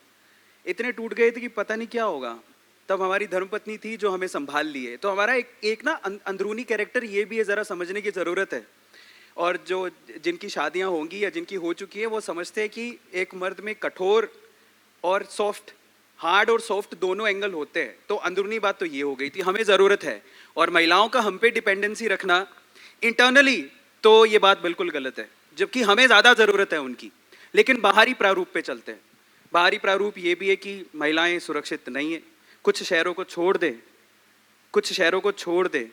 इतने टूट गए थे कि पता नहीं क्या होगा। तब हमारी धर्मपत्नी थी जो हमें संभाल लिए। तो हमारा एक ना अंदरूनी कैरेक्टर ये भी है, ज़रा समझने की ज़रूरत है। और जो जिनकी शादियां होंगी या जिनकी हो चुकी है वो समझते हैं कि एक मर्द में कठोर और सॉफ्ट, हार्ड और सॉफ्ट दोनों एंगल होते हैं। तो अंदरूनी बात तो ये हो गई थी, हमें ज़रूरत है। और महिलाओं का हम पे डिपेंडेंसी रखना इंटरनली, तो ये बात बिल्कुल गलत है, जबकि हमें ज़्यादा ज़रूरत है उनकी, लेकिन बाहरी प्रारूप पे चलते हैं। बाहरी प्रारूप ये भी है कि महिलाएं सुरक्षित नहीं है, कुछ शहरों को छोड़ दे, कुछ शहरों को छोड़ दे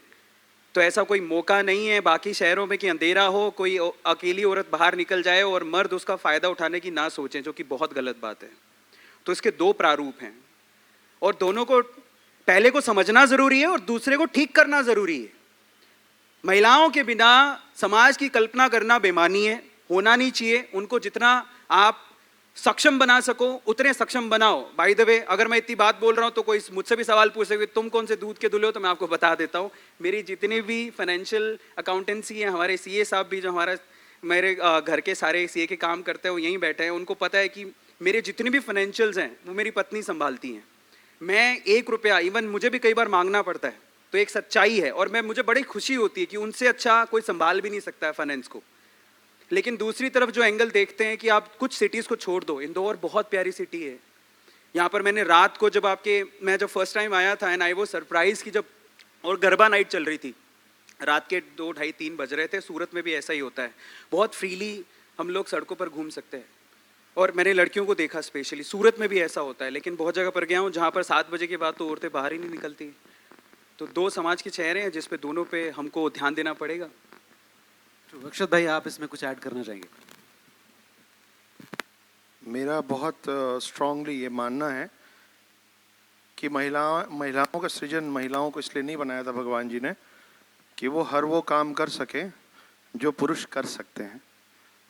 तो ऐसा कोई मौका नहीं है बाकी शहरों में कि अंधेरा हो, कोई अकेली औरत बाहर निकल जाए और मर्द उसका फ़ायदा उठाने की ना सोचें, जो कि बहुत गलत बात है। तो इसके दो प्रारूप हैं और दोनों को पहले को समझना ज़रूरी है और दूसरे को ठीक करना ज़रूरी है। महिलाओं के बिना समाज की कल्पना करना बेमानी है, होना नहीं चाहिए। उनको जितना आप सक्षम बना सको उतने सक्षम बनाओ। बाय द वे, अगर मैं इतनी बात बोल रहा हूँ तो कोई मुझसे भी सवाल पूछ सके तुम कौन से दूध के धुले हो, तो मैं आपको बता देता हूँ मेरी जितनी भी फाइनेंशियल अकाउंटेंसी है, हमारे सीए साहब भी जो मेरे घर के सारे सीए के काम करते हैं वो यहीं बैठे हैं, उनको पता है कि मेरे जितने भी फाइनेंशियल्स हैं वो मेरी पत्नी संभालती हैं। मैं 1 रुपया इवन मुझे भी कई बार मांगना पड़ता है, तो एक सच्चाई है और मुझे बड़ी खुशी होती है कि उनसे अच्छा कोई संभाल भी नहीं सकता है फाइनेंस को। लेकिन दूसरी तरफ जो एंगल देखते हैं कि आप कुछ सिटीज़ को छोड़ दो, इंदौर बहुत प्यारी सिटी है। यहाँ पर मैंने रात को मैं जब फर्स्ट टाइम आया था एंड आई वो सरप्राइज की, जब और गरबा नाइट चल रही थी, रात के 2, ढाई, 3 बज रहे थे। सूरत में भी ऐसा ही होता है, बहुत फ्रीली हम लोग सड़कों पर घूम सकते हैं और मैंने लड़कियों को देखा, स्पेशली सूरत में भी ऐसा होता है। लेकिन बहुत जगह पर गया हूँ जहाँ पर 7 बजे के बाद तो औरतें बाहर ही नहीं निकलती। तो दो समाज के चेहरे हैं जिस पे दोनों पे हमको ध्यान देना पड़ेगा। तो अक्षत भाई, आप इसमें कुछ ऐड करना चाहेंगे? मेरा बहुत स्ट्रांगली ये मानना है कि महिलाओं का सृजन महिलाओं को इसलिए नहीं बनाया था भगवान जी ने कि वो हर वो काम कर सके जो पुरुष कर सकते हैं।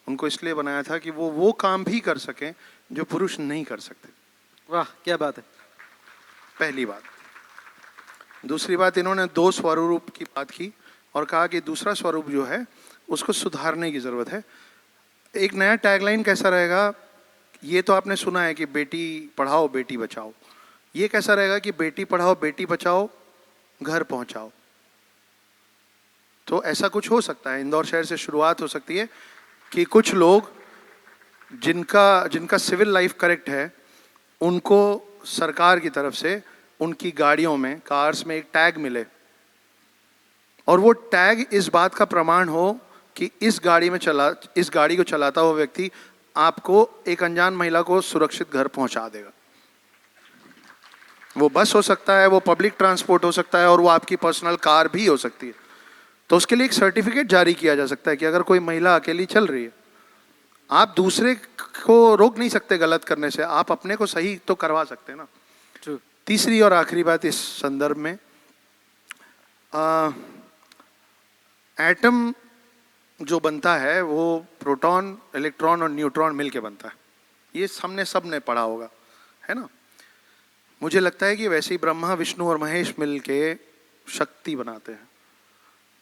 उनको इसलिए बनाया था कि वो काम भी कर सकें जो पुरुष नहीं कर सकते। वाह, क्या बात है। पहली बात। दूसरी बात, इन्होंने 2 स्वरूप की बात की और कहा कि दूसरा स्वरूप जो है उसको सुधारने की ज़रूरत है। एक नया टैगलाइन कैसा रहेगा, ये तो आपने सुना है कि बेटी पढ़ाओ बेटी बचाओ। ये कैसा रहेगा कि बेटी पढ़ाओ बेटी बचाओ घर पहुंचाओ। तो ऐसा कुछ हो सकता है, इंदौर शहर से शुरुआत हो सकती है कि कुछ लोग जिनका सिविल लाइफ करेक्ट है उनको सरकार की तरफ से उनकी गाड़ियों में, कार्स में एक टैग मिले और वो टैग इस बात का प्रमाण हो कि इस गाड़ी को चलाता हुआ व्यक्ति आपको, एक अनजान महिला को सुरक्षित घर पहुंचा देगा। वो बस हो सकता है, वो पब्लिक ट्रांसपोर्ट हो सकता है और वो आपकी पर्सनल कार भी हो सकती है। तो उसके लिए एक सर्टिफिकेट जारी किया जा सकता है कि अगर कोई महिला अकेली चल रही है, आप दूसरे को रोक नहीं सकते गलत करने से, आप अपने को सही तो करवा सकते हैं ना। तीसरी और आखिरी बात इस संदर्भ में, एटम जो बनता है वो प्रोटॉन, इलेक्ट्रॉन और न्यूट्रॉन मिलके बनता है। ये हमने सब ने पढ़ा होगा, है ना। मुझे लगता है कि वैसे ही ब्रह्मा विष्णु और महेश मिलके शक्ति बनाते हैं।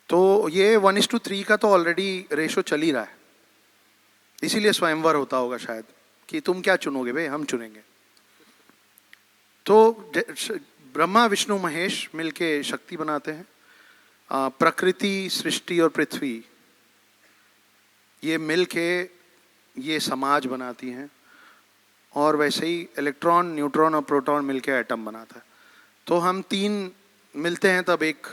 तो ये 1:3 का तो ऑलरेडी रेशो चल ही रहा है, इसीलिए स्वयंवर होता होगा शायद कि तुम क्या चुनोगे भाई, हम चुनेंगे। तो ब्रह्मा विष्णु महेश मिलके शक्ति बनाते हैं। प्रकृति, सृष्टि और पृथ्वी ये मिलके ये समाज बनाती हैं और वैसे ही इलेक्ट्रॉन, न्यूट्रॉन और प्रोटॉन मिलके एटम बनाता है। तो हम 3 मिलते हैं तब एक,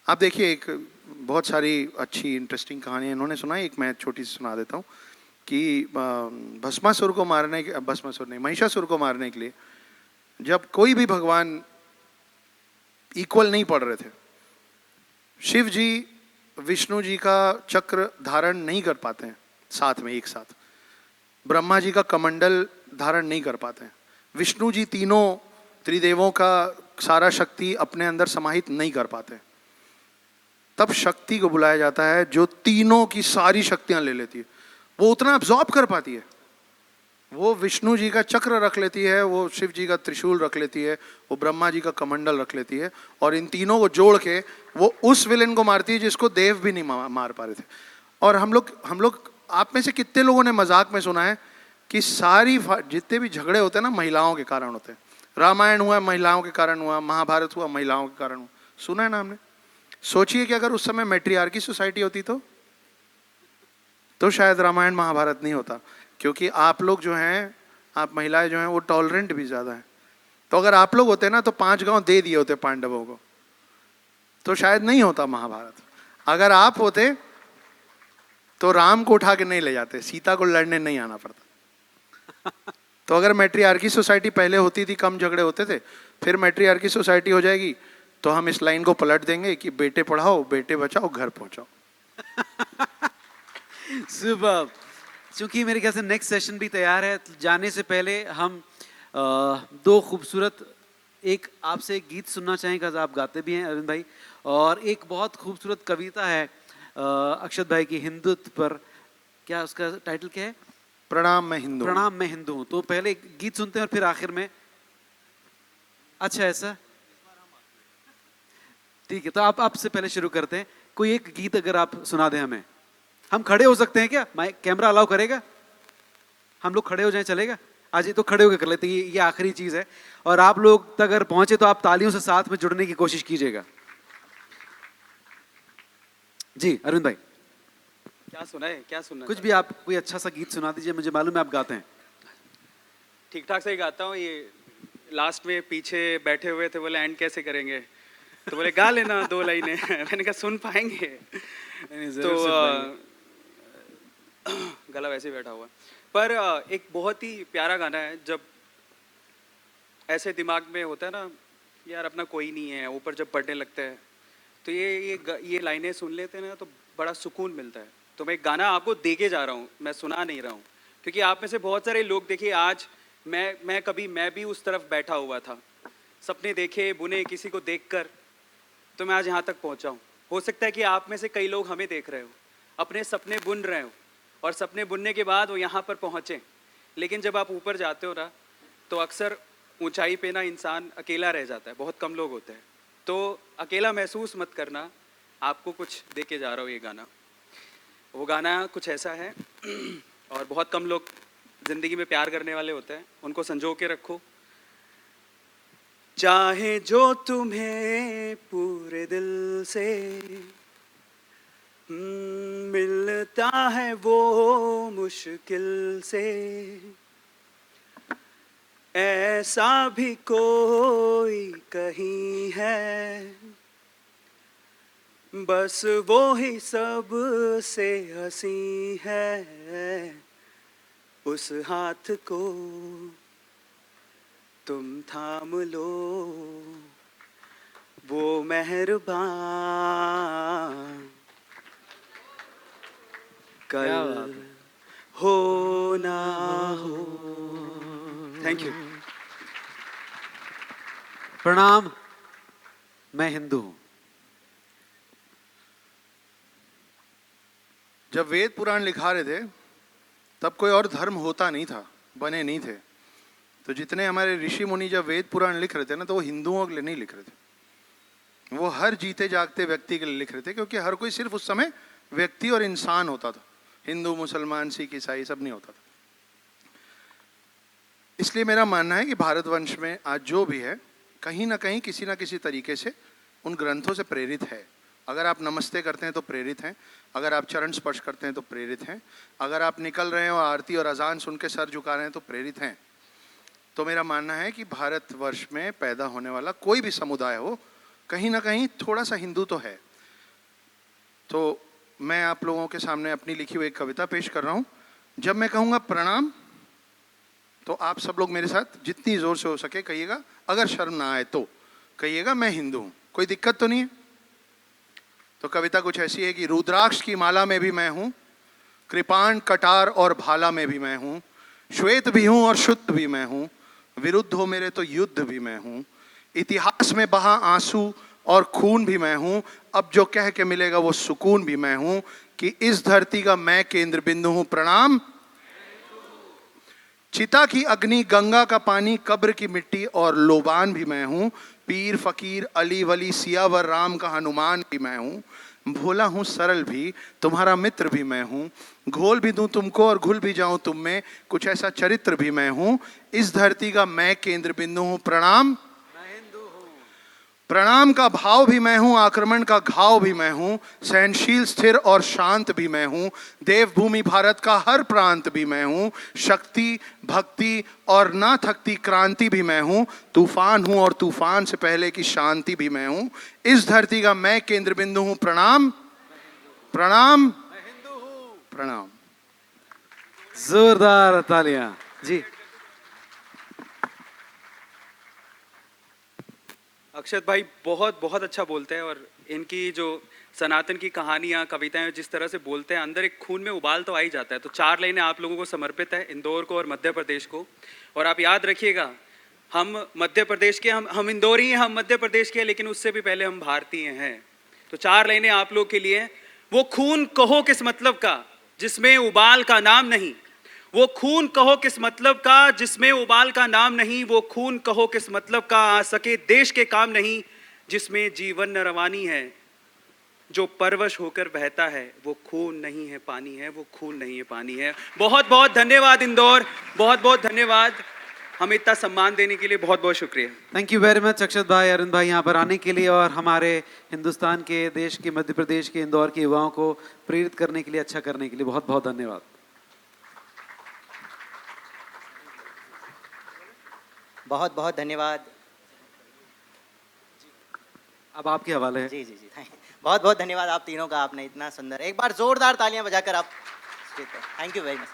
आप देखिए, एक बहुत सारी अच्छी इंटरेस्टिंग कहानी इन्होंने सुनाई। एक मैं छोटी सी सुना देता हूँ कि महिषासुर को मारने के लिए जब कोई भी भगवान इक्वल नहीं पड़ रहे थे, शिव जी विष्णु जी का चक्र धारण नहीं कर पाते हैं साथ में एक साथ, ब्रह्मा जी का कमंडल धारण नहीं कर पाते हैं, विष्णु जी तीनों त्रिदेवों का सारा शक्ति अपने अंदर समाहित नहीं कर पाते हैं, तब शक्ति को बुलाया जाता है जो तीनों की सारी शक्तियां ले लेती है। वो उतना अब्जॉर्ब कर पाती है, वो विष्णु जी का चक्र रख लेती है, वो शिव जी का त्रिशूल रख लेती है, वो ब्रह्मा जी का कमंडल रख लेती है और इन तीनों को जोड़ के वो उस विलेन को मारती है जिसको देव भी नहीं मार पा रहे थे। और हम लोग आप में से कितने लोगों ने मजाक में सुना है कि सारी जितने भी झगड़े होते हैं ना महिलाओं के कारण होते हैं। रामायण हुआ महिलाओं के कारण हुआ, महाभारत हुआ महिलाओं के कारण हुआ, सुना है ना हमने। सोचिए कि अगर उस समय मैट्रियार्की सोसाइटी होती तो शायद रामायण महाभारत नहीं होता, क्योंकि आप लोग जो हैं, आप महिलाएं जो हैं वो टॉलरेंट भी ज़्यादा हैं। तो अगर आप लोग होते ना तो 5 गांव दे दिए होते पांडवों को, तो शायद नहीं होता महाभारत। अगर आप होते तो राम को उठा के नहीं ले जाते, सीता को लड़ने नहीं आना पड़ता। तो अगर मैट्रियार्की सोसाइटी पहले होती थी, कम झगड़े होते थे, फिर मैट्रियार्की सोसाइटी हो जाएगी तो हम इस लाइन को पलट देंगे कि बेटे पढ़ाओ, बेटे बचाओ, घर पहुंचाओ। सुबह, क्योंकि मेरे ख्याल से नेक्स्ट सेशन भी तैयार है, जाने से पहले हम दो खूबसूरत, एक आपसे एक गीत सुनना चाहेंगे, आप गाते भी हैं अरविंद भाई, और एक बहुत खूबसूरत कविता है अक्षत भाई की हिंदुत्व पर, क्या उसका टाइटल क्या है? प्रणाम मैं हिंदू हूं। प्रणाम मैं हिंदू हूं। तो पहले एक गीत सुनते हैं और फिर आखिर में, अच्छा ऐसा ठीक है, तो आप आपसे पहले शुरू करते हैं। कोई एक गीत अगर आप सुना दें हमें, हम खड़े हो सकते हैं क्या? माइक कैमरा अलाउ करेगा? हम लोग खड़े हो जाएं, चलेगा? आज ये तो खड़े होकर कर लेते हैं, ये आखिरी चीज है, और आप लोग तक अगर पहुंचे तो आप तालियों से साथ में जुड़ने की कोशिश कीजिएगा। जी अरविंद भाई, क्या सुना है, क्या सुनना? कुछ भी, आप कोई अच्छा सा गीत सुना दीजिए, मुझे मालूम है आप गाते हैं। ठीक ठाक से ही गाता हूँ। ये लास्ट में पीछे बैठे हुए थे, बोले एंड कैसे करेंगे, तो बोले गा लेना 2 लाइनें। मैंने कहा सुन पाएंगे? तो गला वैसे ही बैठा हुआ है। पर एक बहुत ही प्यारा गाना है, जब ऐसे दिमाग में होता है ना यार अपना कोई नहीं है, ऊपर जब पढ़ने लगता है तो ये लाइनें सुन लेते हैं ना तो बड़ा सुकून मिलता है। तो मैं एक गाना आपको दे के जा रहा हूँ, मैं सुना नहीं रहा हूँ, क्योंकि आप में से बहुत सारे लोग, देखिए आज मैं भी उस तरफ बैठा हुआ था, सपने देखे बुने किसी को देखकर, तो मैं आज यहाँ तक पहुँचा हूँ। हो सकता है कि आप में से कई लोग हमें देख रहे हो, अपने सपने बुन रहे हो, और सपने बुनने के बाद वो यहाँ पर पहुँचे, लेकिन जब आप ऊपर जाते हो ना तो अक्सर ऊंचाई पे ना इंसान अकेला रह जाता है, बहुत कम लोग होते हैं। तो अकेला महसूस मत करना, आपको कुछ दे के जा रहा हूँ ये गाना। वो गाना कुछ ऐसा है, और बहुत कम लोग जिंदगी में प्यार करने वाले होते हैं, उनको संजो के रखो। चाहे जो तुम्हें पूरे दिल से मिलता है वो मुश्किल से, ऐसा भी कोई कहीं है, बस वो ही सब से हंसी है, उस हाथ को तुम थाम लो, वो मेहरबान कल हो ना हो। Thank you. प्रणाम मैं हिंदू हूं। जब वेद पुराण लिखा रहे थे तब कोई और धर्म होता नहीं था, बने नहीं थे। तो जितने हमारे ऋषि मुनि जब वेद पुराण लिख रहे थे ना, तो वो हिंदुओं के लिए नहीं लिख रहे थे, वो हर जीते जागते व्यक्ति के लिए लिख रहे थे, क्योंकि हर कोई सिर्फ उस समय व्यक्ति और इंसान होता था, हिंदू मुसलमान सिख ईसाई सब नहीं होता था। इसलिए मेरा मानना है कि भारतवंश में आज जो भी है, कहीं ना कहीं किसी ना किसी तरीके से उन ग्रंथों से प्रेरित है। अगर आप नमस्ते करते हैं तो प्रेरित हैं, अगर आप चरण स्पर्श करते हैं तो प्रेरित हैं, अगर आप निकल रहे हैं और आरती और अजान सुन के सर झुका रहे हैं तो प्रेरित हैं। तो मेरा मानना है कि भारतवर्ष में पैदा होने वाला कोई भी समुदाय हो, कहीं ना कहीं थोड़ा सा हिंदू तो है। तो मैं आप लोगों के सामने अपनी लिखी हुई एक कविता पेश कर रहा हूँ। जब मैं कहूँगा प्रणाम, तो आप सब लोग मेरे साथ जितनी जोर से हो सके कहिएगा, अगर शर्म ना आए तो कहिएगा मैं हिंदू हूँ, कोई दिक्कत तो नहीं है। तो कविता कुछ ऐसी है कि रुद्राक्ष की माला में भी मैं हूँ, कृपाण कटार और भाला में भी मैं हूँ, श्वेत भी हूँ और शुद्ध भी मैं हूँ, विरुद्ध हो मेरे तो युद्ध भी मैं हूँ, इतिहास में बहा आंसू और खून भी मैं हूँ, अब जो कह के मिलेगा वो सुकून भी मैं हूँ, कि इस धरती का मैं केंद्र बिंदु हूँ। प्रणाम। चिता की अग्नि, गंगा का पानी, कब्र की मिट्टी और लोबान भी मैं हूँ, पीर फकीर अली वली सियावर राम का हनुमान भी मैं हूँ, भोला हूँ सरल भी तुम्हारा मित्र भी मैं हूँ, घोल भी दूं तुमको और घुल भी जाऊं तुम में, कुछ ऐसा चरित्र भी मैं हूँ, इस धरती का मैं केंद्र बिंदु हूँ। प्रणाम। प्रणाम का भाव भी मैं हूँ, आक्रमण का घाव भी मैं हूँ, सहनशील स्थिर और शांत भी मैं हूँ, देवभूमि भारत का हर प्रांत भी मैं हूँ, शक्ति भक्ति और ना थकती क्रांति भी मैं हूँ, तूफान हूँ और तूफान से पहले की शांति भी मैं हूँ, इस धरती का मैं केंद्र बिंदु हूँ। प्रणाम। प्रणाम। प्रणाम। जोरदार तालियां जी। अक्षत भाई बहुत बहुत अच्छा बोलते हैं, और इनकी जो सनातन की कहानियाँ कविताएं जिस तरह से बोलते हैं, अंदर एक खून में उबाल तो आ ही जाता है। तो 4 लाइनें आप लोगों को समर्पित है, इंदौर को और मध्य प्रदेश को। और आप याद रखिएगा, हम मध्य प्रदेश के, हम इंदौरी हैं, हम मध्य प्रदेश के हैं, लेकिन उससे भी पहले हम भारतीय हैं। तो 4 लाइनें आप लोग के लिए। वो खून कहो किस मतलब का जिसमें उबाल का नाम नहीं, वो खून कहो किस मतलब का जिसमें उबाल का नाम नहीं, वो खून कहो किस मतलब का आ सके देश के काम नहीं, जिसमें जीवन न रवानी है, जो परवश होकर बहता है वो खून नहीं है पानी है, वो खून नहीं है पानी है। बहुत बहुत धन्यवाद इंदौर, बहुत बहुत धन्यवाद, हमें इतना सम्मान देने के लिए बहुत बहुत शुक्रिया। थैंक यू वेरी मच अक्षत भाई, अरुण भाई, यहाँ पर आने के लिए और हमारे हिंदुस्तान के, देश के, मध्य प्रदेश के, इंदौर के युवाओं को प्रेरित करने के लिए, अच्छा करने के लिए बहुत बहुत धन्यवाद। बहुत बहुत धन्यवाद। अब आपके हवाले है। जी जी जी, बहुत बहुत धन्यवाद आप तीनों का, आपने इतना सुंदर, एक बार जोरदार तालियां बजाकर आप, थैंक यू वेरी मच।